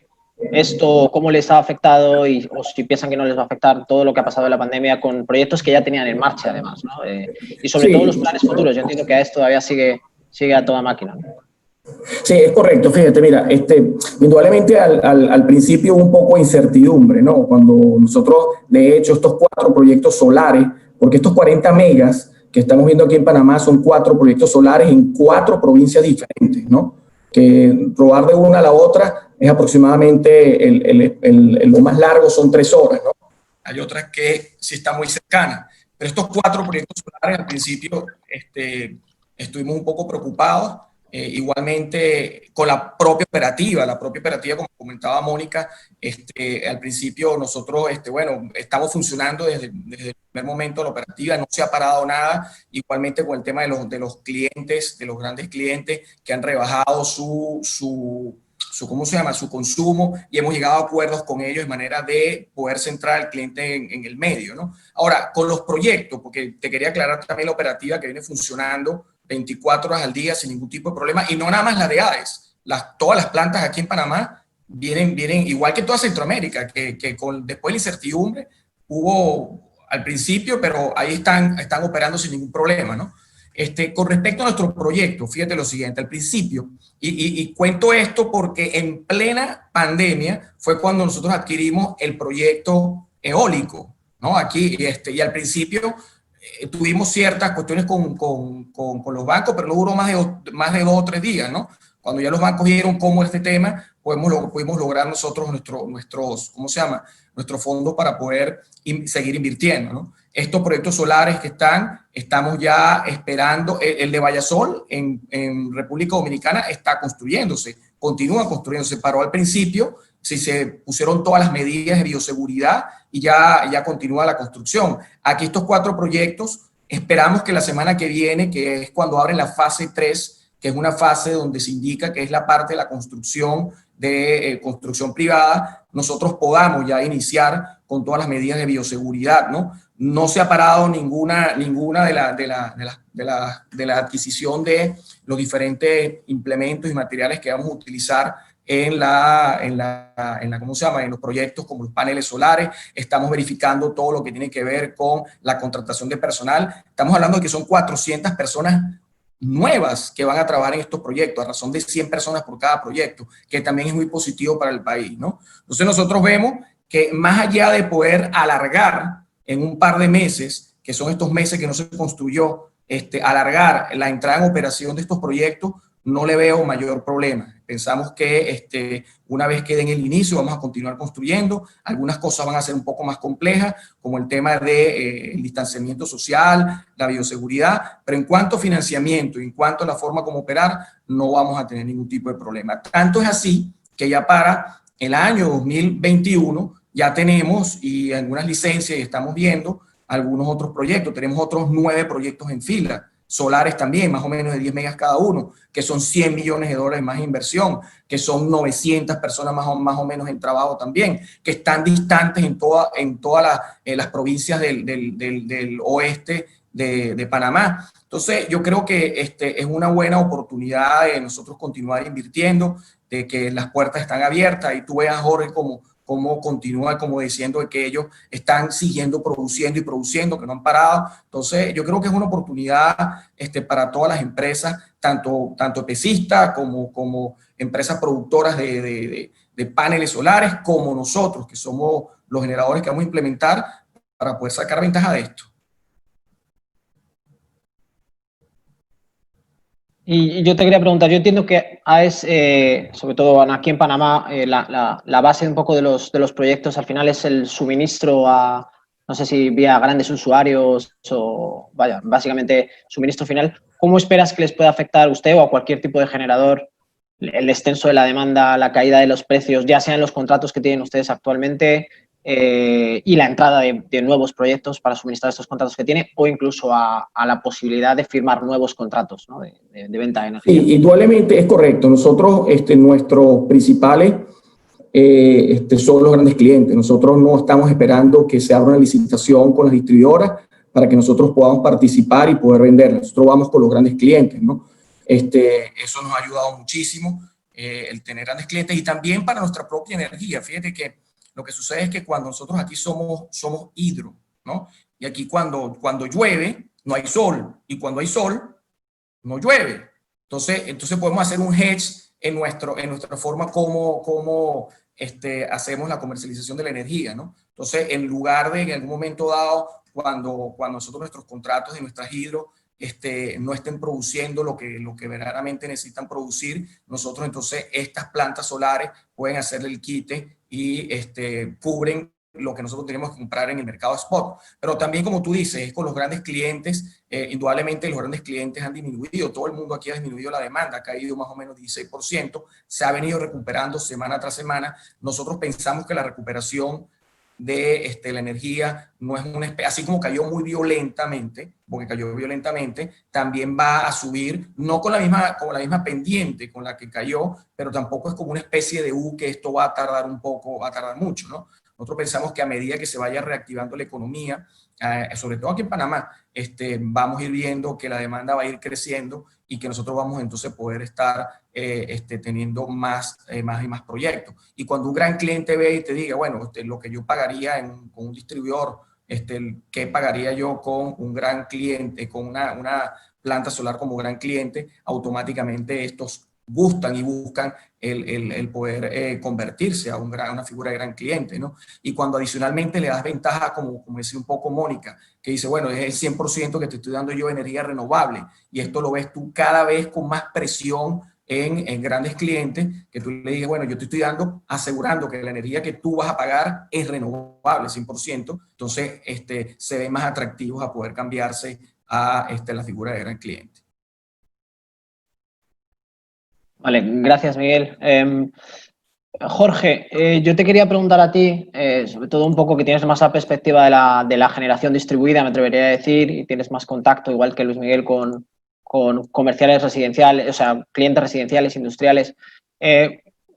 esto? ¿Cómo les ha afectado? O si piensan que no les va a afectar todo lo que ha pasado en la pandemia con proyectos que ya tenían en marcha, además, ¿no? Y sobre todo los planes futuros. Yo entiendo que a esto todavía sigue a toda máquina, ¿no? Sí, es correcto. Fíjate, mira, indudablemente al principio hubo un poco de incertidumbre, ¿no? Cuando nosotros, de hecho, estos 4 proyectos solares, porque estos 40 megas que estamos viendo aquí en Panamá son 4 proyectos solares en 4 provincias diferentes, ¿no? Que robar de una a la otra es aproximadamente, lo más largo son 3 horas, ¿no? Hay otras que sí están muy cercanas, pero estos 4 proyectos solares al principio estuvimos un poco preocupados. Igualmente con la propia operativa, como comentaba Mónica, al principio nosotros, bueno, estamos funcionando desde el primer momento la operativa, no se ha parado nada, igualmente con el tema de los clientes, de los grandes clientes que han rebajado ¿cómo se llama? Su consumo, y hemos llegado a acuerdos con ellos de manera de poder centrar al cliente en el medio, ¿no? Ahora, con los proyectos, porque te quería aclarar también la operativa que viene funcionando 24 horas al día sin ningún tipo de problema, y no nada más la de AES, todas las plantas aquí en Panamá vienen igual que toda Centroamérica, que después de la incertidumbre hubo al principio, pero ahí están operando sin ningún problema, ¿no? Con respecto a nuestro proyecto, fíjate lo siguiente, al principio, y cuento esto porque en plena pandemia fue cuando nosotros adquirimos el proyecto eólico, ¿no? Aquí, y al principio tuvimos ciertas cuestiones con los bancos, pero no duró más de 2 o 3 días, ¿no? Cuando ya los bancos vieron cómo este tema, pudimos lograr nosotros ¿cómo se llama? Nuestro fondo para poder seguir invirtiendo, ¿no? Estos proyectos solares que estamos ya esperando, el de Vallasol en República Dominicana está construyéndose, continúa construyéndose, paró al principio, si se pusieron todas las medidas de bioseguridad y ya continúa la construcción. Aquí estos 4 proyectos, esperamos que la semana que viene, que es cuando abren la fase 3, que es una fase donde se indica que es la parte de la construcción construcción privada, nosotros podamos ya iniciar con todas las medidas de bioseguridad, ¿no? No se ha parado ninguna de la adquisición de los diferentes implementos y materiales que vamos a utilizar ¿cómo se llama? En los proyectos como los paneles solares. Estamos verificando todo lo que tiene que ver con la contratación de personal. Estamos hablando de que son 400 personas nuevas que van a trabajar en estos proyectos, a razón de 100 personas por cada proyecto, que también es muy positivo para el país, ¿no? Entonces nosotros vemos que más allá de poder alargar en un par de meses, que son estos meses que no se construyó, alargar la entrada en operación de estos proyectos, no le veo mayor problema. Pensamos que una vez que den el inicio vamos a continuar construyendo. Algunas cosas van a ser un poco más complejas, como el tema del distanciamiento social, la bioseguridad, pero en cuanto a financiamiento y en cuanto a la forma como operar, no vamos a tener ningún tipo de problema. Tanto es así que ya para el año 2021 ya tenemos y algunas licencias y estamos viendo algunos otros proyectos. Tenemos otros 9 proyectos en fila, solares también, más o menos de 10 megas cada uno, que son $100 millones más de inversión, que son 900 personas más o menos en trabajo también, que están distantes en todas las provincias del oeste de Panamá. Entonces, yo creo que es una buena oportunidad de nosotros continuar invirtiendo, de que las puertas están abiertas, y tú veas, Jorge, cómo continúa, como diciendo que ellos están siguiendo produciendo y produciendo, que no han parado. Entonces, yo creo que es una oportunidad para todas las empresas, tanto EPCistas como empresas productoras de paneles solares, como nosotros, que somos los generadores que vamos a implementar para poder sacar ventaja de esto. Y yo te quería preguntar, yo entiendo que AES, sobre todo aquí en Panamá, la base un poco de los proyectos al final es el suministro a, no sé si vía grandes usuarios o, vaya, básicamente suministro final. ¿Cómo esperas que les pueda afectar a usted o a cualquier tipo de generador el descenso de la demanda, la caída de los precios, ya sea en los contratos que tienen ustedes actualmente, y la entrada de nuevos proyectos para suministrar estos contratos que tiene, o incluso a la posibilidad de firmar nuevos contratos, ¿no? de venta de energía. Sí, indudablemente es correcto. Nosotros, nuestros principales son los grandes clientes. Nosotros no estamos esperando que se abra una licitación con las distribuidoras para que nosotros podamos participar y poder venderlas. Nosotros vamos con los grandes clientes, ¿no? Eso nos ha ayudado muchísimo, el tener grandes clientes, y también para nuestra propia energía. Fíjate que lo que sucede es que cuando nosotros aquí somos hidro, ¿no? Y aquí cuando llueve, no hay sol, y cuando hay sol, no llueve. Entonces podemos hacer un hedge en nuestra forma como hacemos la comercialización de la energía, ¿no? Entonces, en lugar de en algún momento dado, cuando nosotros nuestros contratos de nuestras hidro no estén produciendo lo que verdaderamente necesitan producir, nosotros entonces estas plantas solares pueden hacerle el quite y cubren lo que nosotros tenemos que comprar en el mercado spot. Pero también, como tú dices, es con los grandes clientes. Indudablemente los grandes clientes han disminuido, todo el mundo aquí ha disminuido la demanda, ha caído más o menos 16%, se ha venido recuperando semana tras semana. Nosotros pensamos que la recuperación de la energía no es una especie, así como cayó muy violentamente, porque cayó violentamente, también va a subir, no con la misma pendiente con la que cayó, pero tampoco es como una especie de U, que esto va a tardar un poco, va a tardar mucho, ¿no? Nosotros pensamos que a medida que se vaya reactivando la economía, sobre todo aquí en Panamá, vamos a ir viendo que la demanda va a ir creciendo y que nosotros vamos entonces a poder estar teniendo más y más proyectos. Y cuando un gran cliente ve y te diga, bueno, lo que yo pagaría con un distribuidor, ¿qué pagaría yo con un gran cliente, con una planta solar como gran cliente? Automáticamente estos gustan y buscan el poder convertirse a una figura de gran cliente, ¿no? Y cuando adicionalmente le das ventaja, como decía un poco Mónica, que dice, bueno, es el 100% que te estoy dando yo energía renovable, y esto lo ves tú cada vez con más presión en grandes clientes, que tú le dices, bueno, yo te estoy asegurando que la energía que tú vas a pagar es renovable, 100%, entonces se ven más atractivos a poder cambiarse a la figura de gran cliente. Vale, gracias, Miguel. Jorge, yo te quería preguntar a ti, sobre todo un poco que tienes más la perspectiva de la generación distribuida, me atrevería a decir, y tienes más contacto, igual que Luis Miguel, con comerciales residenciales, o sea, clientes residenciales, industriales.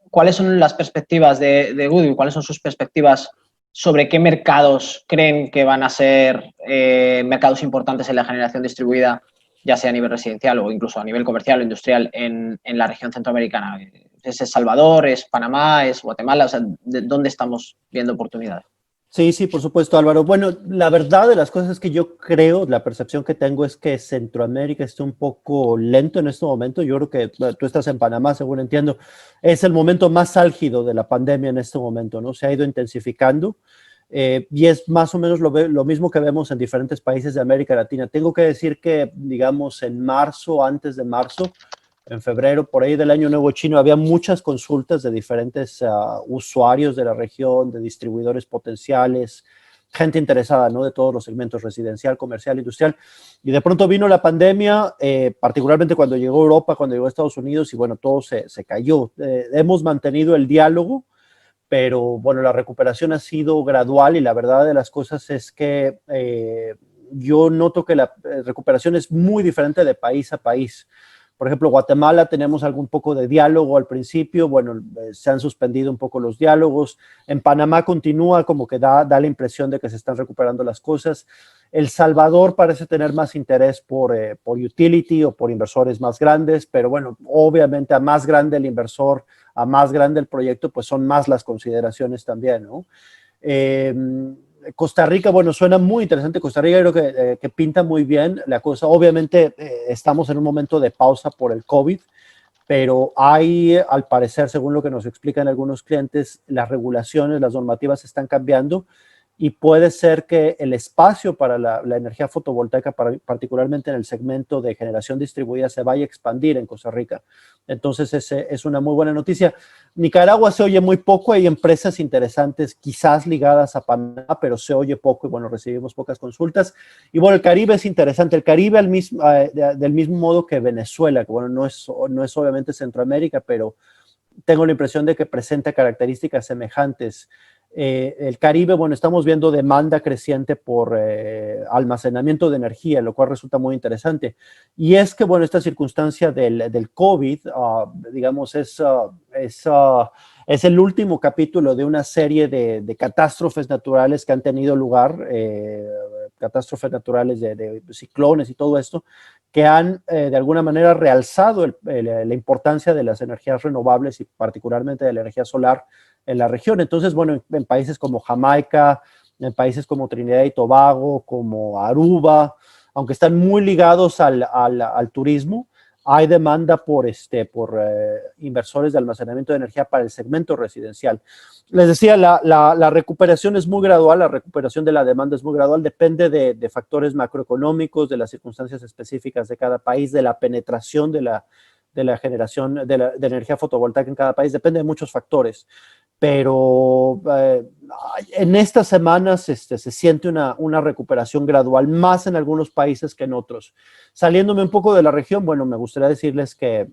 ¿Cuáles son las perspectivas de Goodwill? ¿Cuáles son sus perspectivas sobre qué mercados creen que van a ser mercados importantes en la generación distribuida, ya sea a nivel residencial o incluso a nivel comercial o industrial en la región centroamericana? ¿Es El Salvador, es Panamá, es Guatemala? O sea, ¿de dónde estamos viendo oportunidades? Sí, sí, por supuesto, Álvaro. Bueno, la verdad de las cosas es que yo creo, la percepción que tengo es que Centroamérica está un poco lento en este momento. Yo creo que tú estás en Panamá, según entiendo, es el momento más álgido de la pandemia en este momento, ¿no? Se ha ido intensificando y es más o menos lo mismo que vemos en diferentes países de América Latina. Tengo que decir que, digamos, en marzo, antes de marzo, en febrero, por ahí del Año Nuevo Chino, había muchas consultas de diferentes usuarios de la región, de distribuidores potenciales, gente interesada, ¿no? De todos los segmentos, residencial, comercial, industrial. Y de pronto vino la pandemia, particularmente cuando llegó Europa, cuando llegó Estados Unidos, y bueno, todo se cayó. Hemos mantenido el diálogo, pero bueno, la recuperación ha sido gradual, y la verdad de las cosas es que yo noto que la recuperación es muy diferente de país a país. Por ejemplo, Guatemala tenemos algún poco de diálogo al principio, bueno, se han suspendido un poco los diálogos. En Panamá continúa, como que da la impresión de que se están recuperando las cosas. El Salvador parece tener más interés por utility o por inversores más grandes, pero bueno, obviamente a más grande el inversor, a más grande el proyecto, pues son más las consideraciones también, ¿no? Costa Rica, bueno, suena muy interesante. Costa Rica creo que pinta muy bien la cosa. Obviamente estamos en un momento de pausa por el COVID, pero hay, al parecer, según lo que nos explican algunos clientes, las regulaciones, las normativas están cambiando, y puede ser que el espacio para la energía fotovoltaica, particularmente en el segmento de generación distribuida, se vaya a expandir en Costa Rica. Entonces, es una muy buena noticia. Nicaragua se oye muy poco, hay empresas interesantes quizás ligadas a Panamá, pero se oye poco y bueno, recibimos pocas consultas. Y bueno, el Caribe es interesante. El Caribe del mismo modo que Venezuela, que bueno, no es obviamente Centroamérica, pero tengo la impresión de que presenta características semejantes. El Caribe, bueno, estamos viendo demanda creciente por almacenamiento de energía, lo cual resulta muy interesante. Y es que, bueno, esta circunstancia del COVID, digamos, es el último capítulo de una serie de catástrofes naturales que han tenido lugar, catástrofes naturales de ciclones y todo esto, que han de alguna manera realzado la importancia de las energías renovables y particularmente de la energía solar en la región. Entonces, bueno, en países como Jamaica, en países como Trinidad y Tobago, como Aruba, aunque están muy ligados al turismo, hay demanda por inversores de almacenamiento de energía para el segmento residencial. Les decía, la recuperación es muy gradual, la recuperación de la demanda es muy gradual, depende de factores macroeconómicos, de las circunstancias específicas de cada país, de la penetración de la generación de energía fotovoltaica en cada país, depende de muchos factores. Pero en estas semanas se siente una recuperación gradual, más en algunos países que en otros. Saliéndome un poco de la región, bueno, me gustaría decirles que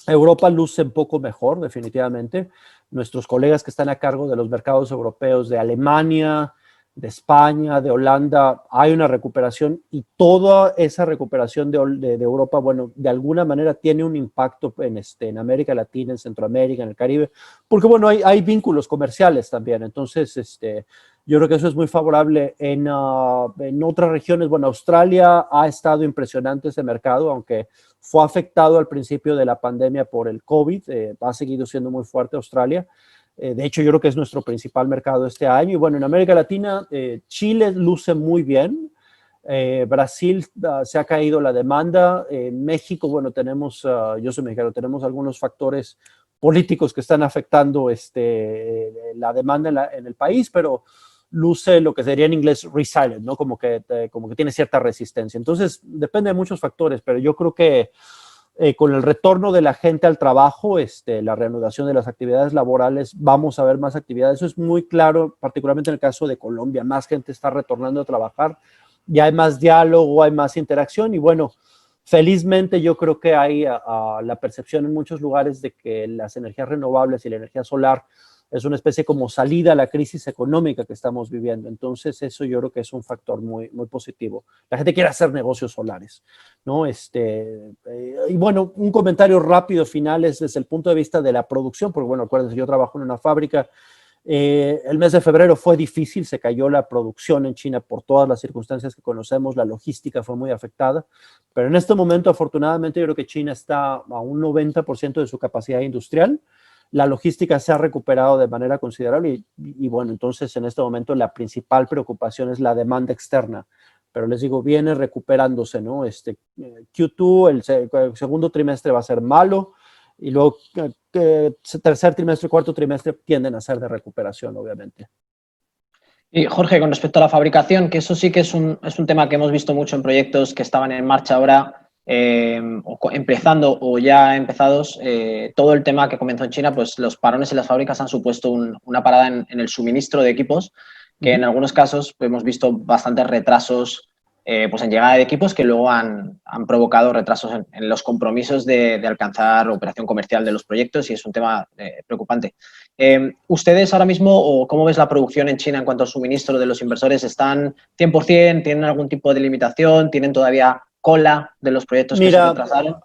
Europa luce un poco mejor, definitivamente. Nuestros colegas que están a cargo de los mercados europeos de Alemania, de España, de Holanda, hay una recuperación y toda esa recuperación de Europa, bueno, de alguna manera tiene un impacto en América Latina, en Centroamérica, en el Caribe, porque bueno, hay vínculos comerciales también, entonces yo creo que eso es muy favorable en otras regiones. Bueno, Australia ha estado impresionante ese mercado, aunque fue afectado al principio de la pandemia por el COVID, ha seguido siendo muy fuerte Australia. De hecho, yo creo que es nuestro principal mercado este año. Y bueno, en América Latina, Chile luce muy bien. Brasil se ha caído la demanda. México, bueno, yo soy mexicano, tenemos algunos factores políticos que están afectando la demanda en el país, pero luce lo que sería en inglés resilient, ¿no? Como que tiene cierta resistencia. Entonces, depende de muchos factores, pero yo creo que con el retorno de la gente al trabajo, la reanudación de las actividades laborales, vamos a ver más actividades. Eso es muy claro, particularmente en el caso de Colombia. Más gente está retornando a trabajar, ya hay más diálogo, hay más interacción y bueno, felizmente yo creo que hay la percepción en muchos lugares de que las energías renovables y la energía solar es una especie como salida a la crisis económica que estamos viviendo. Entonces, eso yo creo que es un factor muy, muy positivo. La gente quiere hacer negocios solares, ¿no? Y bueno, un comentario rápido final es desde el punto de vista de la producción, porque bueno, acuérdense, yo trabajo en una fábrica. El mes de febrero fue difícil, se cayó la producción en China por todas las circunstancias que conocemos, la logística fue muy afectada, pero en este momento, afortunadamente, yo creo que China está a un 90% de su capacidad industrial. La logística se ha recuperado de manera considerable y bueno, entonces en este momento la principal preocupación es la demanda externa, pero les digo, viene recuperándose, ¿no? Q2, el segundo trimestre va a ser malo y luego tercer trimestre y cuarto trimestre tienden a ser de recuperación, obviamente. Y Jorge, con respecto a la fabricación, que eso sí que es un tema que hemos visto mucho en proyectos que estaban en marcha ahora, empezando o ya empezados, todo el tema que comenzó en China, pues los parones en las fábricas han supuesto una parada en el suministro de equipos, que en algunos casos pues, hemos visto bastantes retrasos pues en llegada de equipos que luego han provocado retrasos en los compromisos de alcanzar operación comercial de los proyectos y es un tema preocupante. ¿Ustedes ahora mismo, o cómo ves la producción en China en cuanto al suministro de los inversores? ¿Están 100%? ¿Tienen algún tipo de limitación? ¿Tienen todavía cola de los proyectos que se retrasaron?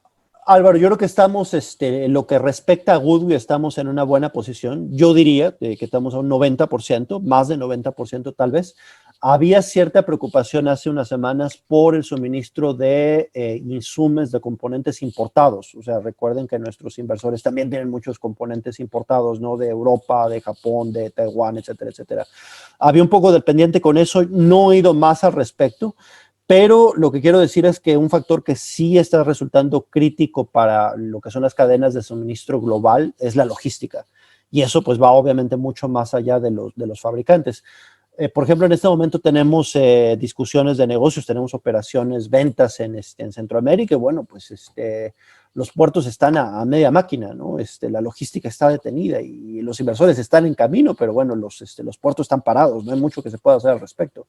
Álvaro, yo creo que estamos, en lo que respecta a Goodwill, estamos en una buena posición. Yo diría que estamos a un 90%, más de 90% tal vez. Había cierta preocupación hace unas semanas por el suministro de insumos, de componentes importados. O sea, recuerden que nuestros inversores también tienen muchos componentes importados, ¿no? De Europa, de Japón, de Taiwán, etcétera, etcétera. Había un poco del pendiente con eso. No he ido más al respecto. Pero lo que quiero decir es que un factor que sí está resultando crítico para lo que son las cadenas de suministro global es la logística. Y eso pues va obviamente mucho más allá de los fabricantes. Por ejemplo, en este momento tenemos discusiones de negocios, tenemos operaciones, ventas en Centroamérica. Y bueno, pues los puertos están a media máquina, ¿no? La logística está detenida y los inversores están en camino, pero bueno, los puertos están parados, no hay mucho que se pueda hacer al respecto.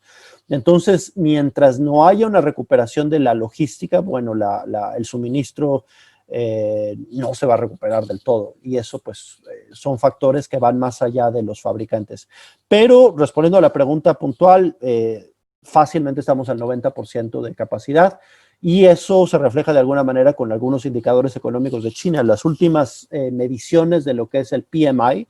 Entonces, mientras no haya una recuperación de la logística, bueno, el suministro no se va a recuperar del todo. Y eso pues son factores que van más allá de los fabricantes. Pero respondiendo a la pregunta puntual, fácilmente estamos al 90% de capacidad y eso se refleja de alguna manera con algunos indicadores económicos de China. Las últimas mediciones de lo que es el PMI,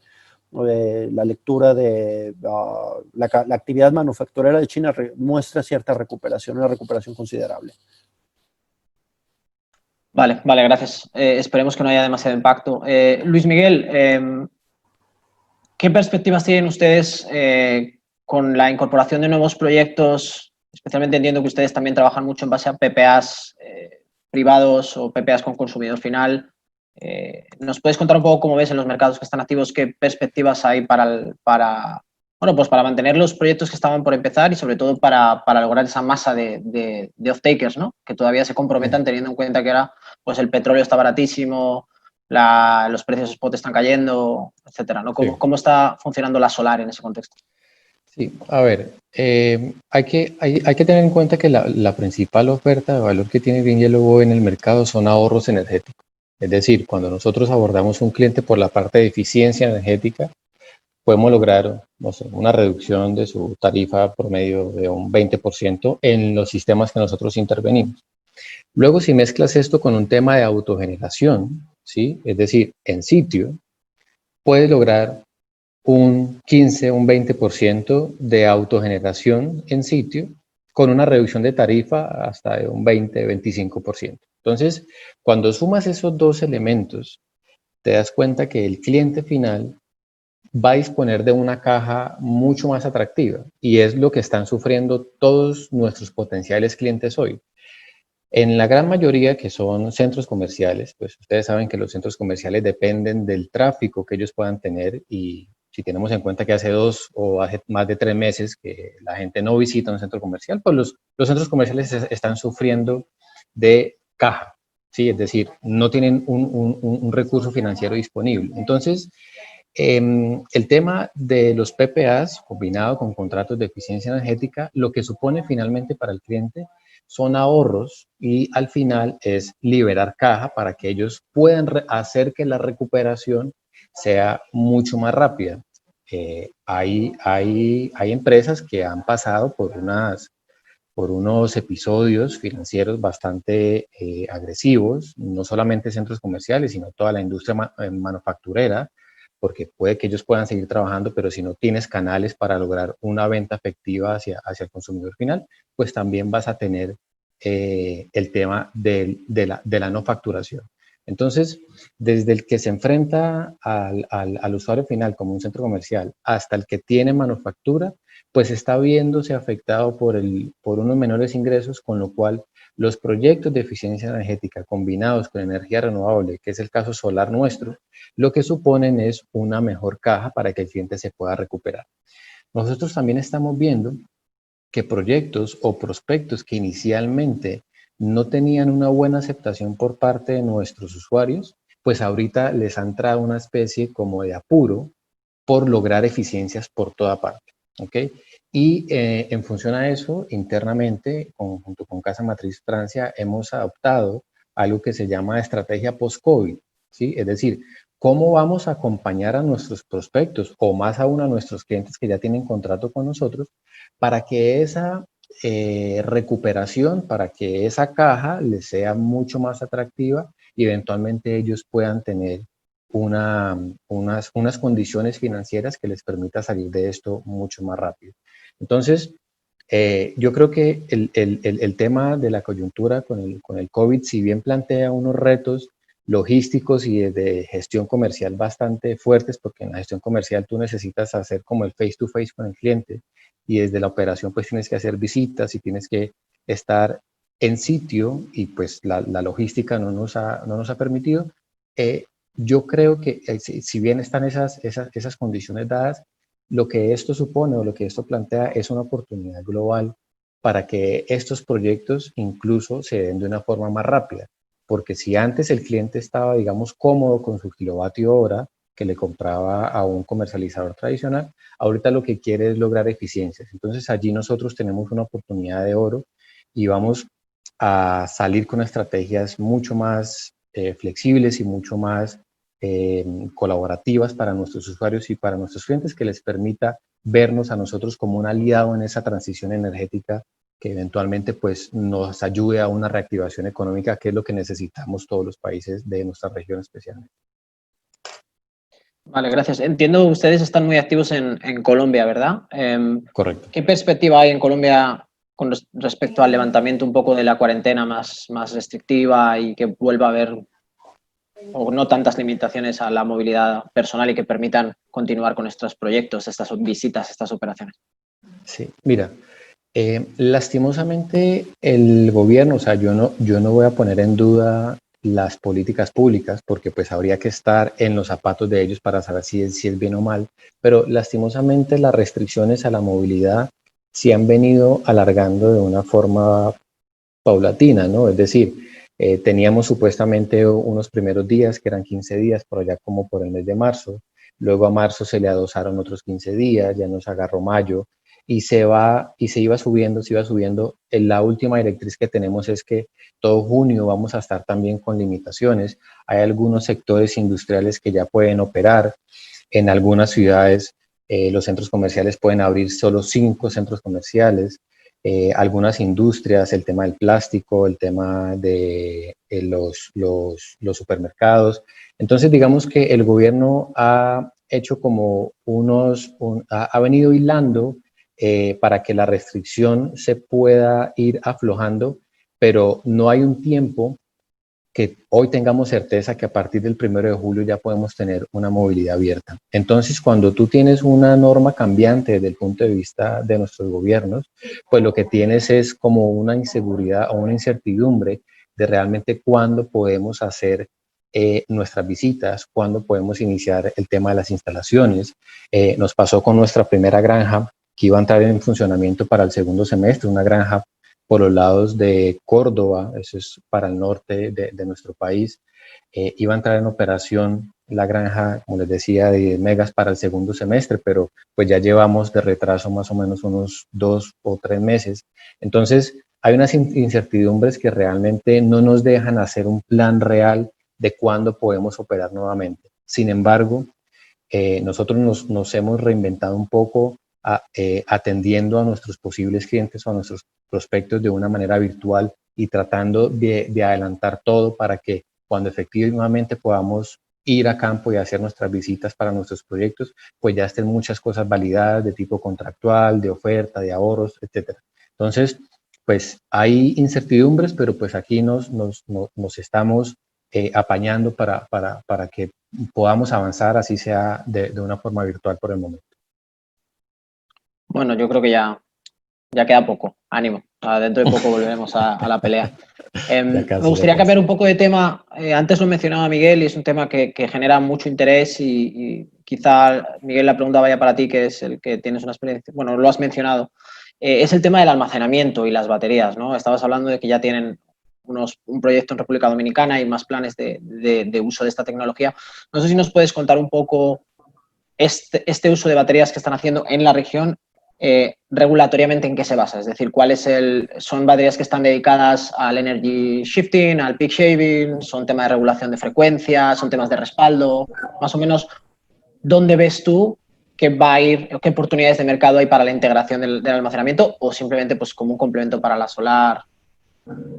la lectura de la actividad manufacturera de China muestra cierta recuperación, una recuperación considerable. Vale, vale, gracias. Esperemos que no haya demasiado impacto. Luis Miguel, ¿qué perspectivas tienen ustedes con la incorporación de nuevos proyectos? Especialmente entiendo que ustedes también trabajan mucho en base a PPAs privados o PPAs con consumidor final. ¿Nos puedes contar un poco cómo ves en los mercados que están activos, qué perspectivas hay para mantener los proyectos que estaban por empezar y sobre todo para lograr esa masa de off-takers, ¿no? Que todavía se comprometan teniendo en cuenta que ahora pues el petróleo está baratísimo, los precios spot están cayendo, etcétera, ¿no? ¿Cómo está funcionando la solar en ese contexto? Sí, a ver, hay que tener en cuenta que la principal oferta de valor que tiene Green Yellow en el mercado son ahorros energéticos. Es decir, cuando nosotros abordamos un cliente por la parte de eficiencia energética, podemos lograr, no sé, una reducción de su tarifa promedio de un 20% en los sistemas que nosotros intervenimos. Luego, si mezclas esto con un tema de autogeneración, ¿sí? Es decir, en sitio, puedes lograr un 15, un 20% de autogeneración en sitio con una reducción de tarifa hasta de un 20, 25%. Entonces, cuando sumas esos dos elementos, te das cuenta que el cliente final va a disponer de una caja mucho más atractiva y es lo que están sufriendo todos nuestros potenciales clientes hoy. En la gran mayoría que son centros comerciales, pues ustedes saben que los centros comerciales dependen del tráfico que ellos puedan tener y si tenemos en cuenta que hace 2 o hace más de 3 meses que la gente no visita un centro comercial, pues los centros comerciales están sufriendo de caja, ¿sí? Es decir, no tienen un recurso financiero disponible. Entonces, el tema de los PPAs combinado con contratos de eficiencia energética, lo que supone finalmente para el cliente son ahorros y al final es liberar caja para que ellos puedan hacer que la recuperación sea mucho más rápida. Hay empresas que han pasado por unos episodios financieros bastante agresivos, no solamente centros comerciales, sino toda la industria manufacturera, porque puede que ellos puedan seguir trabajando, pero si no tienes canales para lograr una venta efectiva hacia el consumidor final, pues también vas a tener el tema de la no facturación. Entonces, desde el que se enfrenta al usuario final como un centro comercial hasta el que tiene manufactura, pues está viéndose afectado por unos menores ingresos, con lo cual los proyectos de eficiencia energética combinados con energía renovable, que es el caso solar nuestro, lo que suponen es una mejor caja para que el cliente se pueda recuperar. Nosotros también estamos viendo que proyectos o prospectos que inicialmente no tenían una buena aceptación por parte de nuestros usuarios, pues ahorita les han traído una especie como de apuro por lograr eficiencias por toda parte, ¿ok? Y en función a eso, internamente, junto con Casa Matriz Francia, hemos adoptado algo que se llama estrategia post-COVID, ¿sí? Es decir, ¿cómo vamos a acompañar a nuestros prospectos o más aún a nuestros clientes que ya tienen contrato con nosotros para que esa recuperación, para que esa caja les sea mucho más atractiva y eventualmente ellos puedan tener unas condiciones financieras que les permita salir de esto mucho más rápido? Entonces, yo creo que el tema de la coyuntura con el COVID, si bien plantea unos retos logísticos y de gestión comercial bastante fuertes, porque en la gestión comercial tú necesitas hacer como el face to face con el cliente y desde la operación pues tienes que hacer visitas y tienes que estar en sitio y pues la logística no nos ha permitido. Yo creo que si bien están esas condiciones dadas, lo que esto supone o lo que esto plantea es una oportunidad global para que estos proyectos incluso se den de una forma más rápida. Porque si antes el cliente estaba, digamos, cómodo con su kilovatio hora que le compraba a un comercializador tradicional, ahorita lo que quiere es lograr eficiencias. Entonces allí nosotros tenemos una oportunidad de oro y vamos a salir con estrategias mucho más flexibles y mucho más colaborativas para nuestros usuarios y para nuestros clientes, que les permita vernos a nosotros como un aliado en esa transición energética que eventualmente pues, nos ayude a una reactivación económica, que es lo que necesitamos todos los países de nuestra región especialmente. Vale, gracias. Entiendo que ustedes están muy activos en Colombia, ¿verdad? Correcto. ¿Qué perspectiva hay en Colombia con respecto al levantamiento un poco de la cuarentena más restrictiva y que vuelva a haber o no tantas limitaciones a la movilidad personal y que permitan continuar con estos proyectos, estas visitas, estas operaciones? Sí, mira, lastimosamente el gobierno, o sea, yo no voy a poner en duda las políticas públicas porque pues habría que estar en los zapatos de ellos para saber si es bien o mal, pero lastimosamente las restricciones a la movilidad se han venido alargando de una forma paulatina, ¿no? Es decir, teníamos supuestamente unos primeros días que eran 15 días, por allá como por el mes de marzo, luego a marzo se le adosaron otros 15 días, ya nos agarró mayo, y se iba subiendo. La última directriz que tenemos es que todo junio vamos a estar también con limitaciones. Hay algunos sectores industriales que ya pueden operar. En algunas ciudades los centros comerciales pueden abrir solo 5 centros comerciales. Algunas industrias, el tema del plástico, el tema de los supermercados. Entonces, digamos que el gobierno ha hecho como ha venido hilando para que la restricción se pueda ir aflojando, pero no hay un tiempo que hoy tengamos certeza que a partir del 1 de julio ya podemos tener una movilidad abierta. Entonces, cuando tú tienes una norma cambiante desde el punto de vista de nuestros gobiernos, pues lo que tienes es como una inseguridad o una incertidumbre de realmente cuándo podemos hacer nuestras visitas, cuándo podemos iniciar el tema de las instalaciones. Nos pasó con nuestra primera granja que iba a entrar en funcionamiento para el segundo semestre, una granja por los lados de Córdoba, eso es para el norte de nuestro país. Iba a entrar en operación la granja, como les decía, de 10 megas para el segundo semestre, pero pues ya llevamos de retraso más o menos unos 2 o 3 meses. Entonces, hay unas incertidumbres que realmente no nos dejan hacer un plan real de cuándo podemos operar nuevamente. Sin embargo, nosotros nos hemos reinventado un poco atendiendo a nuestros posibles clientes o a nuestros prospectos de una manera virtual y tratando de adelantar todo para que cuando efectivamente podamos ir a campo y hacer nuestras visitas para nuestros proyectos, pues ya estén muchas cosas validadas de tipo contractual, de oferta, de ahorros, etcétera. Entonces, pues hay incertidumbres, pero pues aquí nos estamos apañando para que podamos avanzar, así sea de una forma virtual por el momento. Bueno, yo creo que ya queda poco. Ánimo. Dentro de poco volveremos a la pelea. Me gustaría cambiar un poco de tema. Antes lo mencionaba Miguel y es un tema que genera mucho interés y quizá, Miguel, la pregunta vaya para ti, que es el que tienes una experiencia, bueno, lo has mencionado. Es el tema del almacenamiento y las baterías, ¿no? Estabas hablando de que ya tienen un proyecto en República Dominicana y más planes de uso de esta tecnología. No sé si nos puedes contar un poco este uso de baterías que están haciendo en la región. Regulatoriamente, ¿en qué se basa? Es decir, ¿son baterías que están dedicadas al energy shifting, al peak shaving? ¿Son temas de regulación de frecuencia? ¿Son temas de respaldo? Más o menos, ¿dónde ves tú que va a ir, qué oportunidades de mercado hay para la integración del almacenamiento o simplemente pues como un complemento para la solar?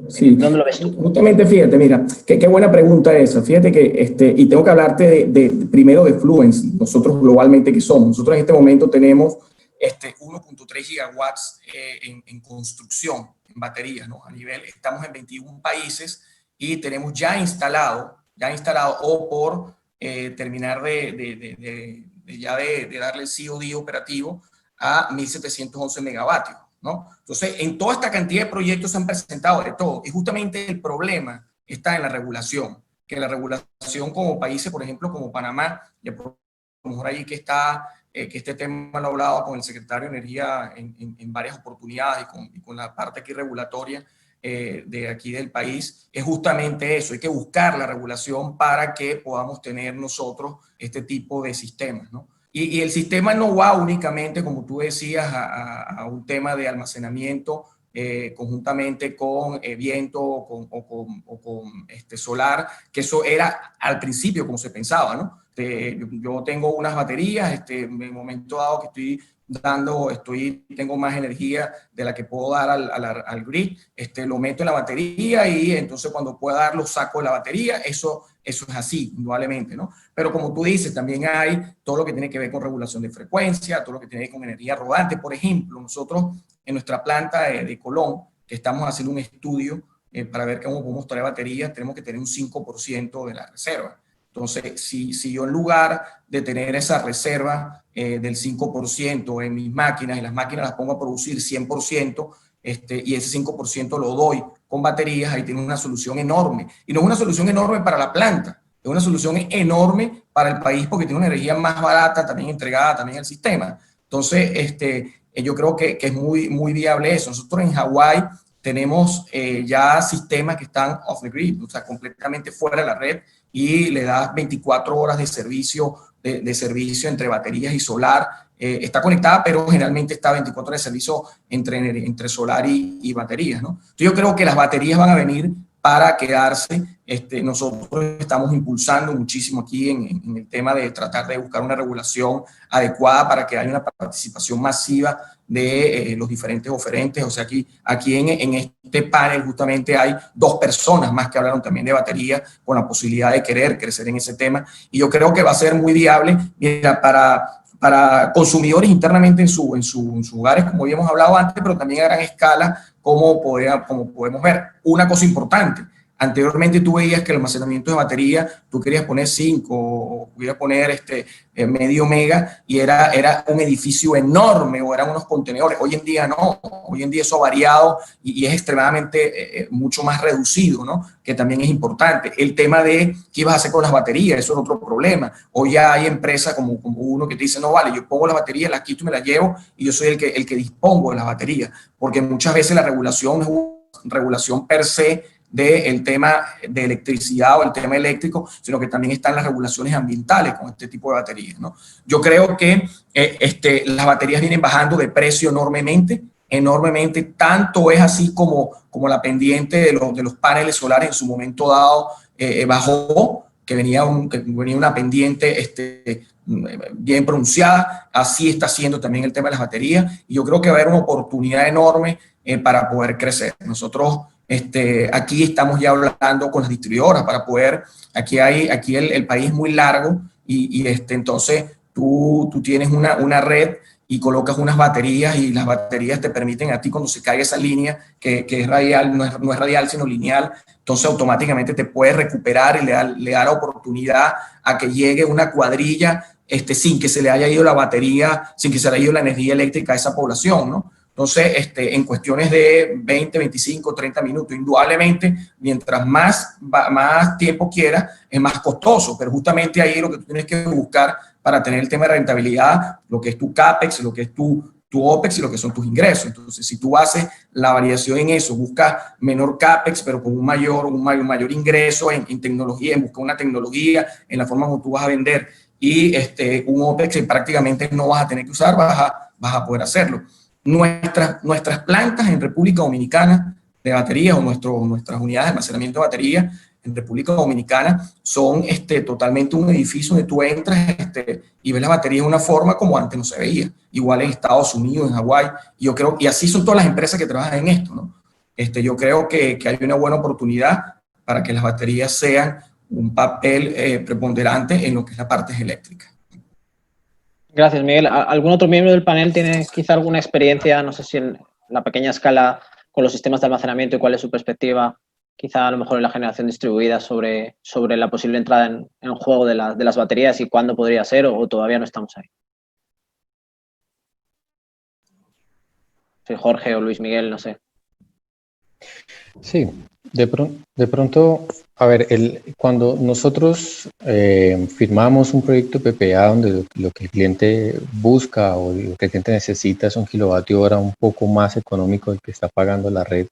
Sí, ¿Dónde lo ves tú? justamente fíjate, mira, qué buena pregunta esa. Fíjate que, y tengo que hablarte primero de Fluence, nosotros globalmente que somos. Nosotros en este momento tenemos 1.3 gigawatts en construcción, en baterías, ¿no? A nivel, estamos en 21 países y tenemos ya instalado o por terminar de darle el COD operativo a 1.711 megavatios, ¿no? Entonces, en toda esta cantidad de proyectos se han presentado de todo. Y justamente el problema está en la regulación, que la regulación como países, por ejemplo, como Panamá, y por lo mejor ahí que este tema lo he hablado con el secretario de Energía en varias oportunidades y con la parte aquí regulatoria de aquí del país, es justamente eso. Hay que buscar la regulación para que podamos tener nosotros este tipo de sistemas, ¿no? Y el sistema no va únicamente, como tú decías, a un tema de almacenamiento conjuntamente con viento o con solar, que eso era al principio como se pensaba, ¿no? Yo tengo unas baterías, en el momento dado que tengo más energía de la que puedo dar al grid, lo meto en la batería y entonces cuando pueda dar lo saco de la batería. Eso es así, indudablemente, ¿no? Pero como tú dices, también hay todo lo que tiene que ver con regulación de frecuencia, todo lo que tiene que ver con energía rodante. Por ejemplo, nosotros en nuestra planta de Colón, que estamos haciendo un estudio para ver cómo podemos traer baterías, tenemos que tener un 5% de la reserva. Entonces, si yo en lugar de tener esa reserva del 5% en mis máquinas, y las máquinas las pongo a producir 100%, y ese 5% lo doy con baterías, ahí tengo una solución enorme. Y no es una solución enorme para la planta, es una solución enorme para el país porque tiene una energía más barata también entregada también al sistema. Entonces, yo creo que es muy, muy viable eso. Nosotros en Hawái tenemos ya sistemas que están off the grid, o sea, completamente fuera de la red, y le das 24 horas de servicio, de servicio entre baterías y solar. Está conectada, pero generalmente está 24 horas de servicio entre solar y baterías, ¿no? Entonces yo creo que las baterías van a venir para quedarse. Nosotros estamos impulsando muchísimo aquí en el tema de tratar de buscar una regulación adecuada para que haya una participación masiva de los diferentes oferentes. O sea, aquí en este panel justamente hay 2 personas más que hablaron también de batería, con la posibilidad de querer crecer en ese tema, y yo creo que va a ser muy viable, mira, para consumidores internamente en sus hogares, como habíamos hablado antes, pero también a gran escala, como podemos ver. Una cosa importante: anteriormente tú veías que el almacenamiento de batería, tú querías poner 5 o querías poner medio mega y era un edificio enorme o eran unos contenedores. Hoy en día no, hoy en día eso ha variado y es extremadamente mucho más reducido, ¿no? Que también es importante. El tema de qué ibas a hacer con las baterías, eso es otro problema. Hoy ya hay empresas como uno que te dice, no vale, yo pongo las baterías, las quito y me las llevo y yo soy el que dispongo de las baterías, porque muchas veces la regulación es una regulación per se del tema de electricidad o el tema eléctrico, sino que también están las regulaciones ambientales con este tipo de baterías, ¿no? Yo creo que las baterías vienen bajando de precio enormemente, tanto es así como la pendiente de los paneles solares en su momento dado bajó, que venía una pendiente bien pronunciada. Así está siendo también el tema de las baterías, y yo creo que va a haber una oportunidad enorme para poder crecer. Nosotros aquí estamos ya hablando con las distribuidoras para poder, aquí el país es muy largo y entonces tú tienes una red y colocas unas baterías y las baterías te permiten a ti, cuando se caiga esa línea que es radial, no es radial sino lineal, entonces automáticamente te puedes recuperar y le da la oportunidad a que llegue una cuadrilla sin que se le haya ido la batería, sin que se le haya ido la energía eléctrica a esa población, ¿no? Entonces, en cuestiones de 20, 25, 30 minutos, indudablemente, mientras más tiempo quieras, es más costoso, pero justamente ahí lo que tú tienes que buscar para tener el tema de rentabilidad, lo que es tu CAPEX, lo que es tu OPEX y lo que son tus ingresos. Entonces, si tú haces la variación en eso, buscas menor CAPEX, pero con un mayor ingreso en tecnología, en buscar una tecnología, en la forma como tú vas a vender, y un OPEX que prácticamente no vas a tener que usar, vas a poder hacerlo. Nuestras plantas en República Dominicana de baterías o nuestras unidades de almacenamiento de baterías en República Dominicana son totalmente un edificio donde tú entras y ves las baterías de una forma como antes no se veía. Igual en Estados Unidos, en Hawái, y así son todas las empresas que trabajan en esto, ¿no? Yo creo que hay una buena oportunidad para que las baterías sean un papel preponderante en lo que es la parte eléctrica. Gracias, Miguel. ¿Algún otro miembro del panel tiene quizá alguna experiencia, no sé si en la pequeña escala, con los sistemas de almacenamiento y cuál es su perspectiva, quizá a lo mejor en la generación distribuida, sobre la posible entrada en juego de las baterías y cuándo podría ser, o todavía no estamos ahí? Soy Jorge o Luis Miguel, no sé. Sí, de pronto, a ver, cuando nosotros firmamos un proyecto PPA donde lo que el cliente busca o lo que el cliente necesita es un kilovatio hora un poco más económico del que está pagando la red,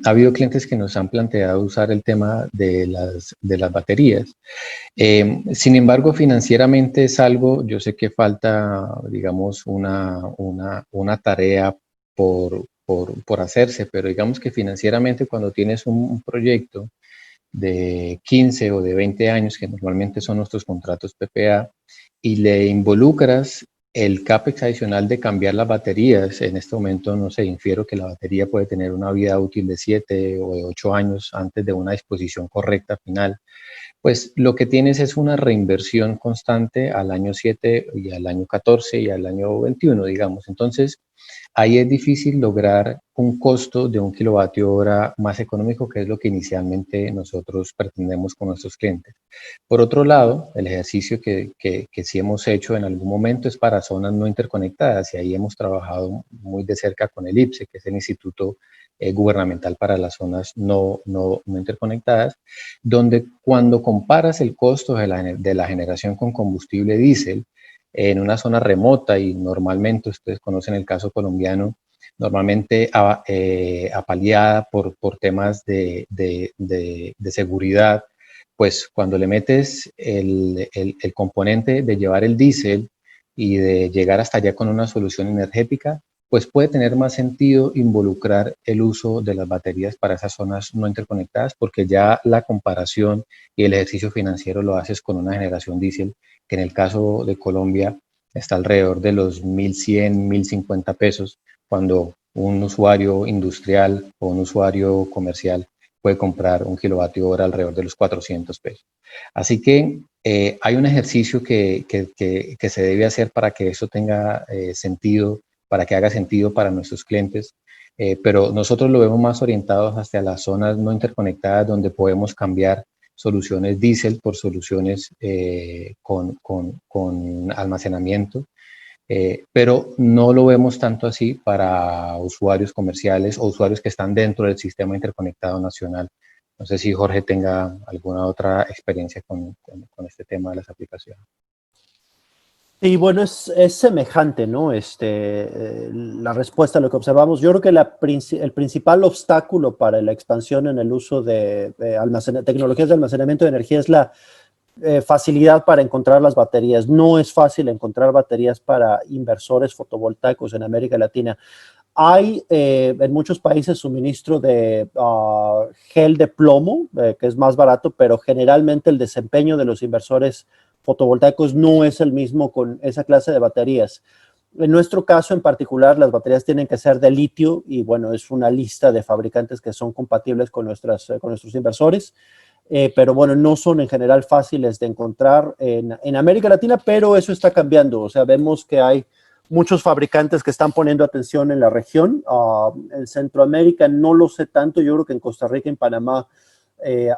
ha habido clientes que nos han planteado usar el tema de las baterías. Sin embargo, financieramente es algo, yo sé que falta, digamos, una tarea por por hacerse, pero digamos que financieramente cuando tienes un proyecto de 15 o de 20 años, que normalmente son nuestros contratos PPA, y le involucras el CAPEX adicional de cambiar las baterías, en este momento, no sé, infiero que la batería puede tener una vida útil de 7 o de 8 años antes de una disposición correcta final, pues lo que tienes es una reinversión constante al año 7 y al año 14 y al año 21, digamos. Entonces, ahí es difícil lograr un costo de 1 kWh más económico, que es lo que inicialmente nosotros pretendemos con nuestros clientes. Por otro lado, el ejercicio que sí hemos hecho en algún momento es para zonas no interconectadas, y ahí hemos trabajado muy de cerca con el IPSE, que es el Instituto Gubernamental para las Zonas no interconectadas, donde cuando comparas el costo de la generación con combustible diésel en una zona remota, y normalmente ustedes conocen el caso colombiano, normalmente apaleada por temas de seguridad, pues cuando le metes el componente de llevar el diésel y de llegar hasta allá con una solución energética, pues puede tener más sentido involucrar el uso de las baterías para esas zonas no interconectadas, porque ya la comparación y el ejercicio financiero lo haces con una generación diésel, que en el caso de Colombia está alrededor de los 1.100, 1.050 pesos, cuando un usuario industrial o un usuario comercial puede comprar 1 kWh alrededor de los 400 pesos. Así que hay un ejercicio que se debe hacer para que eso tenga sentido, para que haga sentido para nuestros clientes, pero nosotros lo vemos más orientados hacia las zonas no interconectadas, donde podemos cambiar soluciones diésel por soluciones con almacenamiento, pero no lo vemos tanto así para usuarios comerciales o usuarios que están dentro del sistema interconectado nacional. No sé si Jorge tenga alguna otra experiencia con este tema de las aplicaciones. Y bueno, es semejante, ¿no? La respuesta a lo que observamos. Yo creo que el principal obstáculo para la expansión en el uso de tecnologías de almacenamiento de energía es la facilidad para encontrar las baterías. No es fácil encontrar baterías para inversores fotovoltaicos en América Latina. Hay en muchos países suministro de gel de plomo, que es más barato, pero generalmente el desempeño de los inversores fotovoltaicos no es el mismo con esa clase de baterías. En nuestro caso en particular, las baterías tienen que ser de litio y bueno, es una lista de fabricantes que son compatibles con nuestros inversores, pero bueno, no son en general fáciles de encontrar en América Latina, pero eso está cambiando. O sea, vemos que hay muchos fabricantes que están poniendo atención en la región. En Centroamérica no lo sé tanto, yo creo que en Costa Rica y en Panamá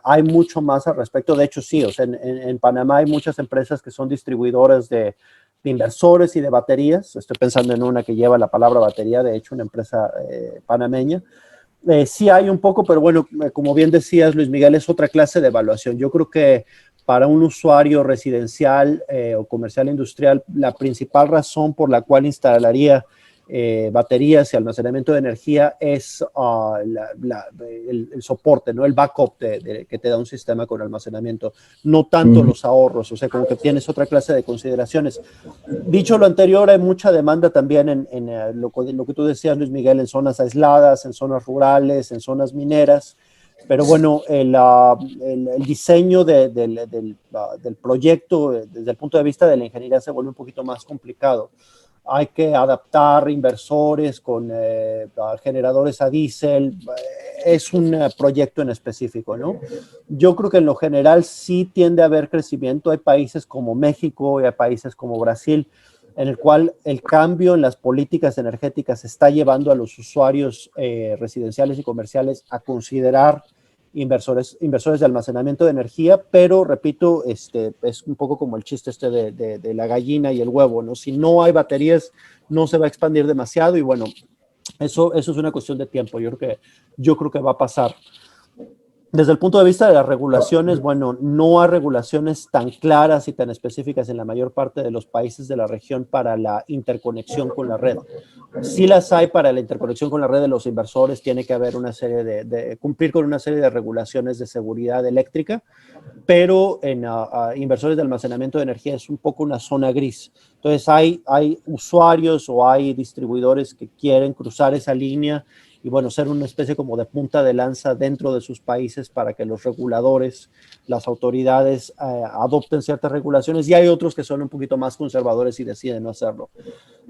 hay mucho más al respecto. De hecho, sí, o sea, en Panamá hay muchas empresas que son distribuidoras de inversores y de baterías. Estoy pensando en una que lleva la palabra batería, de hecho, una empresa panameña. Sí hay un poco, pero bueno, como bien decías, Luis Miguel, es otra clase de evaluación. Yo creo que para un usuario residencial o comercial industrial, la principal razón por la cual instalaría baterías y almacenamiento de energía es el soporte, ¿no? El backup que te da un sistema con almacenamiento, no tanto los ahorros, o sea, como que tienes otra clase de consideraciones. Dicho lo anterior, hay mucha demanda también en lo que tú decías, Luis Miguel, en zonas aisladas, en zonas rurales, en zonas mineras. Pero bueno, el diseño del proyecto desde el punto de vista de la ingeniería se vuelve un poquito más complicado. Hay que adaptar inversores con generadores a diésel. Es un proyecto en específico, ¿no? Yo creo que en lo general sí tiende a haber crecimiento. Hay países como México y hay países como Brasil en el cual el cambio en las políticas energéticas está llevando a los usuarios residenciales y comerciales a considerar inversores de almacenamiento de energía, pero repito, es un poco como el chiste de la gallina y el huevo, ¿no? Si no hay baterías, no se va a expandir demasiado y bueno, eso es una cuestión de tiempo. Yo creo que va a pasar. Desde el punto de vista de las regulaciones, bueno, no hay regulaciones tan claras y tan específicas en la mayor parte de los países de la región para la interconexión con la red. Sí las hay para la interconexión con la red de los inversores, tiene que haber una serie de cumplir con una serie de regulaciones de seguridad eléctrica, pero en inversores de almacenamiento de energía es un poco una zona gris. Entonces hay usuarios o hay distribuidores que quieren cruzar esa línea y bueno, ser una especie como de punta de lanza dentro de sus países para que los reguladores, las autoridades adopten ciertas regulaciones, y hay otros que son un poquito más conservadores y deciden no hacerlo.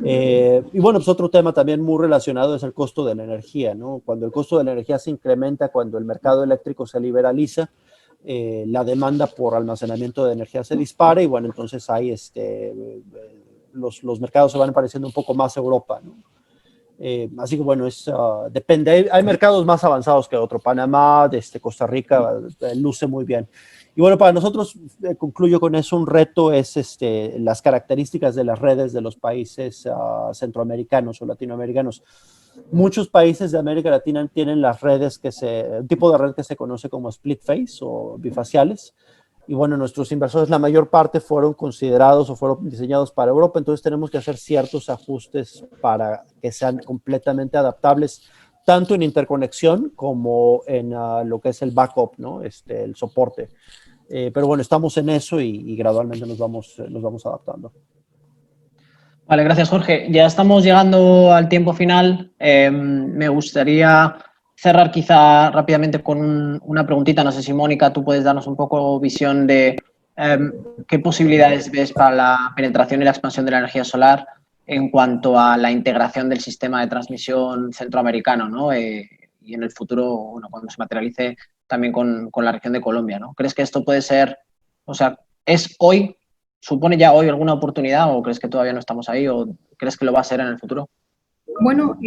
Y bueno, pues otro tema también muy relacionado es el costo de la energía, ¿no? Cuando el costo de la energía se incrementa, cuando el mercado eléctrico se liberaliza, la demanda por almacenamiento de energía se dispara y bueno, entonces hay los mercados se van pareciendo un poco más a Europa, ¿no? Así que bueno, depende. Hay mercados más avanzados que otro. Panamá, Costa Rica, luce muy bien. Y bueno, para nosotros, concluyo con eso, un reto es las características de las redes de los países centroamericanos o latinoamericanos. Muchos países de América Latina tienen las redes un tipo de red que se conoce como split phase o bifaciales. Y bueno, nuestros inversores, la mayor parte fueron considerados o fueron diseñados para Europa, entonces tenemos que hacer ciertos ajustes para que sean completamente adaptables, tanto en interconexión como en lo que es el backup, ¿no? El soporte. Pero bueno, estamos en eso y gradualmente nos vamos adaptando. Vale, gracias, Jorge. Ya estamos llegando al tiempo final. Me gustaría cerrar quizá rápidamente con una preguntita. No sé si, Mónica, tú puedes darnos un poco visión de qué posibilidades ves para la penetración y la expansión de la energía solar en cuanto a la integración del sistema de transmisión centroamericano, ¿no? Y en el futuro, bueno, cuando se materialice también con la región de Colombia, ¿no? ¿Crees que esto puede ser, o sea, supone ya hoy alguna oportunidad, o crees que todavía no estamos ahí, o crees que lo va a ser en el futuro? Bueno,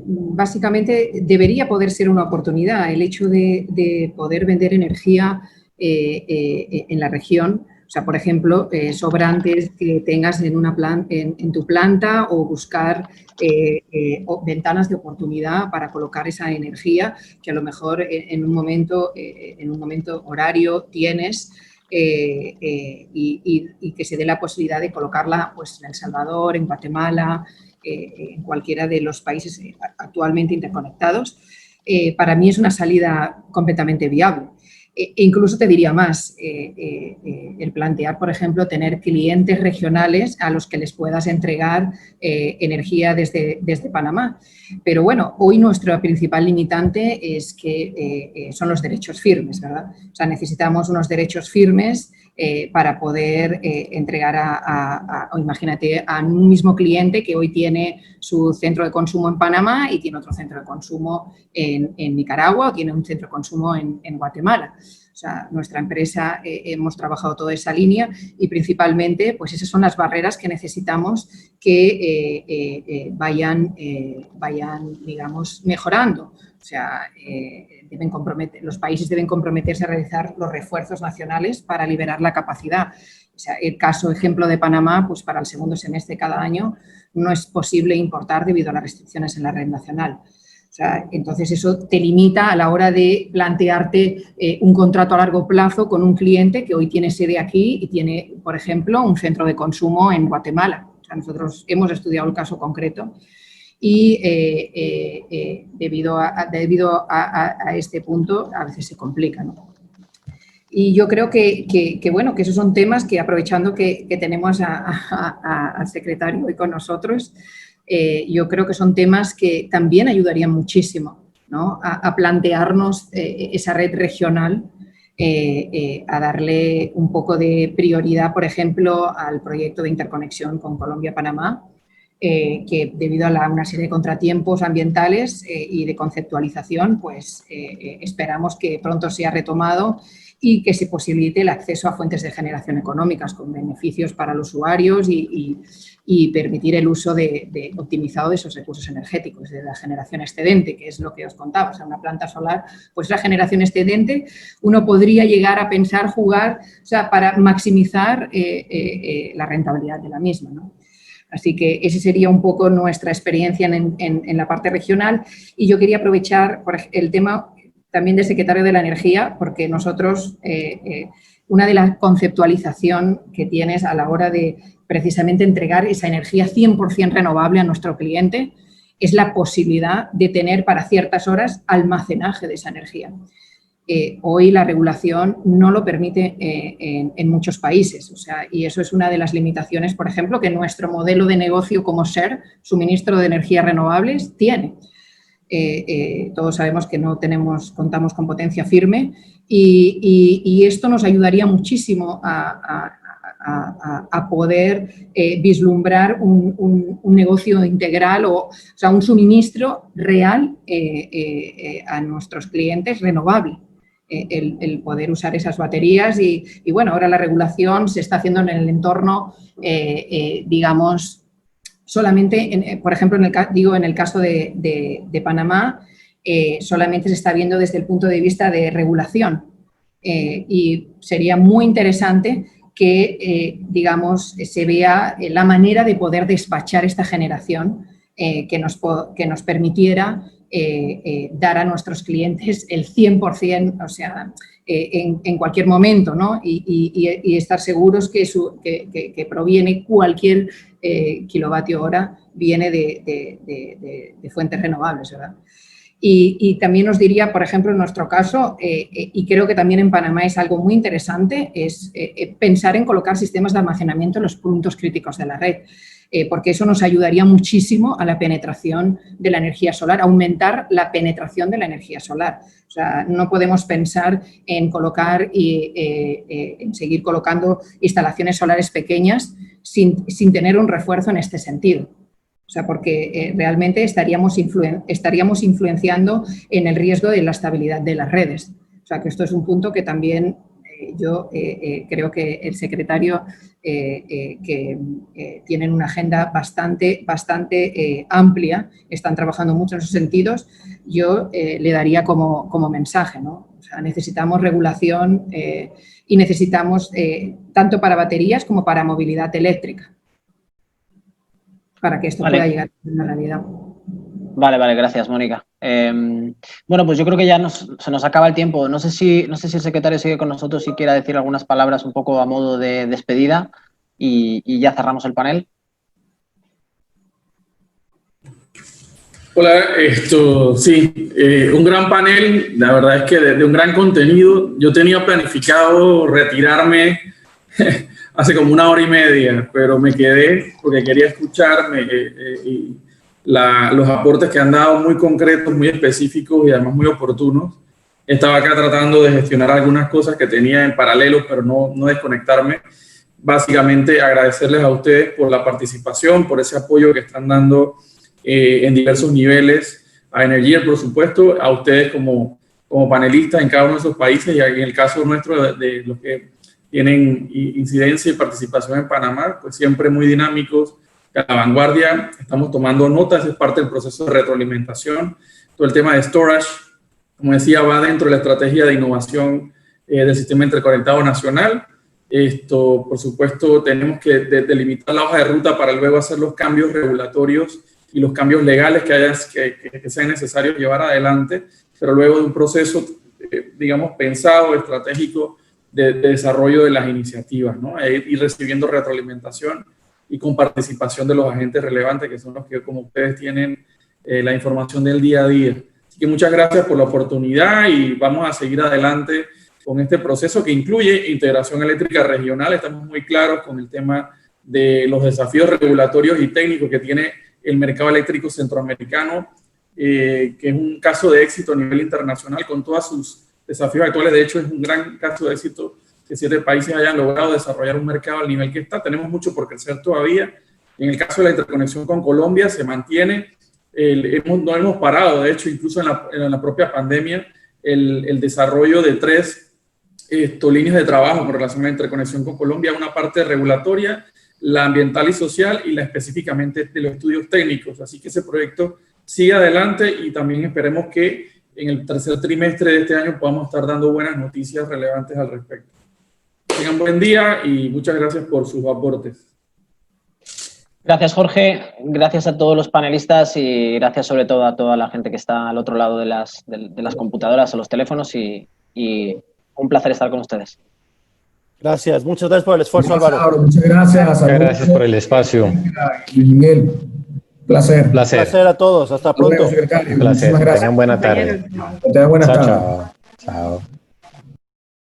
básicamente debería poder ser una oportunidad el hecho de poder vender energía en la región. O sea, por ejemplo, sobrantes que tengas en tu planta, o buscar ventanas de oportunidad para colocar esa energía que a lo mejor en un momento horario tienes. Y que se dé la posibilidad de colocarla pues, en El Salvador, en Guatemala, en cualquiera de los países actualmente interconectados. Para mí es una salida completamente viable. Incluso te diría más, el plantear, por ejemplo, tener clientes regionales a los que les puedas entregar energía desde Panamá. Pero bueno, hoy nuestro principal limitante es que son los derechos firmes, ¿verdad? O sea, necesitamos unos derechos firmes para poder entregar o imagínate, a un mismo cliente que hoy tiene su centro de consumo en Panamá y tiene otro centro de consumo en Nicaragua, o tiene un centro de consumo en Guatemala. O sea, nuestra empresa hemos trabajado toda esa línea y principalmente, pues esas son las barreras que necesitamos que vayan, digamos, mejorando. O sea, los países deben comprometerse a realizar los refuerzos nacionales para liberar la capacidad. O sea, el ejemplo de Panamá, pues para el segundo semestre cada año no es posible importar debido a las restricciones en la red nacional. O sea, entonces eso te limita a la hora de plantearte un contrato a largo plazo con un cliente que hoy tiene sede aquí y tiene, por ejemplo, un centro de consumo en Guatemala. O sea, nosotros hemos estudiado el caso concreto y debido a este punto a veces se complica, ¿no? Y yo creo que esos son temas que, aprovechando que tenemos al secretario hoy con nosotros, yo creo que son temas que también ayudarían muchísimo, ¿no? a plantearnos esa red regional, a darle un poco de prioridad, por ejemplo, al proyecto de interconexión con Colombia-Panamá, que debido a una serie de contratiempos ambientales y de conceptualización, pues esperamos que pronto sea retomado y que se posibilite el acceso a fuentes de generación económicas con beneficios para los usuarios y permitir el uso optimizado de esos recursos energéticos, de la generación excedente, que es lo que os contaba. O sea, una planta solar, pues la generación excedente, uno podría llegar a pensar jugar, o sea, para maximizar la rentabilidad de la misma, ¿no? Así que esa sería un poco nuestra experiencia en la parte regional, y yo quería aprovechar el tema también de secretario de la Energía, porque nosotros, una de las conceptualización que tienes a la hora de precisamente entregar esa energía 100% renovable a nuestro cliente es la posibilidad de tener para ciertas horas almacenaje de esa energía. Hoy la regulación no lo permite en muchos países, o sea, y eso es una de las limitaciones, por ejemplo, que nuestro modelo de negocio como SER, suministro de energías renovables, tiene. Todos sabemos que no contamos con potencia firme y esto nos ayudaría muchísimo a poder vislumbrar un negocio integral o sea, un suministro real a nuestros clientes renovable. El poder usar esas baterías y, bueno, ahora la regulación se está haciendo en el entorno, digamos, solamente, por ejemplo, en el caso de Panamá, solamente se está viendo desde el punto de vista de regulación y sería muy interesante que, digamos, se vea la manera de poder despachar esta generación que nos permitiera dar a nuestros clientes el 100%, o sea, en cualquier momento, ¿no? Y estar seguros que proviene cualquier kilovatio hora viene de fuentes renovables, ¿verdad? Y también os diría, por ejemplo, en nuestro caso, y creo que también en Panamá es algo muy interesante, es pensar en colocar sistemas de almacenamiento en los puntos críticos de la red. Porque eso nos ayudaría muchísimo a la penetración de la energía solar, aumentar la penetración de la energía solar. O sea, no podemos pensar en colocar en seguir colocando instalaciones solares pequeñas sin tener un refuerzo en este sentido. O sea, porque realmente estaríamos influenciando en el riesgo de la estabilidad de las redes. O sea, que esto es un punto que también yo creo que el secretario que tienen una agenda bastante amplia, están trabajando mucho en esos sentidos, yo le daría como mensaje, ¿no? O sea, necesitamos regulación y necesitamos tanto para baterías como para movilidad eléctrica, para que esto pueda llegar a una realidad. Vale, gracias, Mónica. Bueno, pues yo creo que ya se nos acaba el tiempo. No sé si el secretario sigue con nosotros y quiera decir algunas palabras un poco a modo de despedida y ya cerramos el panel. Hola, sí, un gran panel, la verdad es que de un gran contenido. Yo tenía planificado retirarme hace como 1 hora y media, pero me quedé porque quería escucharme los aportes que han dado muy concretos, muy específicos y además muy oportunos. Estaba acá tratando de gestionar algunas cosas que tenía en paralelo, pero no desconectarme. Básicamente agradecerles a ustedes por la participación, por ese apoyo que están dando en diversos niveles, a Energía, por supuesto, a ustedes como panelistas en cada uno de esos países y en el caso nuestro de los que tienen incidencia y participación en Panamá, pues siempre muy dinámicos, a la vanguardia, estamos tomando notas, es parte del proceso de retroalimentación. Todo el tema de storage, como decía, va dentro de la estrategia de innovación del Sistema Interconectado Nacional. Por supuesto, tenemos que delimitar la hoja de ruta para luego hacer los cambios regulatorios y los cambios legales que sean necesarios llevar adelante, pero luego de un proceso, digamos, pensado, estratégico de desarrollo de las iniciativas, ¿no? Ir recibiendo retroalimentación y con participación de los agentes relevantes, que son los que, como ustedes, tienen la información del día a día. Así que muchas gracias por la oportunidad y vamos a seguir adelante con este proceso que incluye integración eléctrica regional. Estamos muy claros con el tema de los desafíos regulatorios y técnicos que tiene el mercado eléctrico centroamericano, que es un caso de éxito a nivel internacional con todos sus desafíos actuales. De hecho, es un gran caso de éxito que 7 países hayan logrado desarrollar un mercado al nivel que está. Tenemos mucho por crecer todavía. En el caso de la interconexión con Colombia se mantiene, no hemos parado, de hecho, incluso en la propia pandemia, el desarrollo de 3 líneas de trabajo con relación a la interconexión con Colombia, una parte regulatoria, la ambiental y social y la específicamente de los estudios técnicos. Así que ese proyecto sigue adelante y también esperemos que en el tercer trimestre de este año podamos estar dando buenas noticias relevantes al respecto. Tengan buen día y muchas gracias por sus aportes. Gracias, Jorge. Gracias a todos los panelistas y gracias sobre todo a toda la gente que está al otro lado de las computadoras o los teléfonos y un placer estar con ustedes. Gracias, muchas gracias por el esfuerzo, Álvaro. Muchas gracias. Muchas gracias por el espacio. Miguel, placer. Placer a todos, hasta pronto. Un placer, tengan buena tarde. Tengan buenas tardes. Chao. Chao.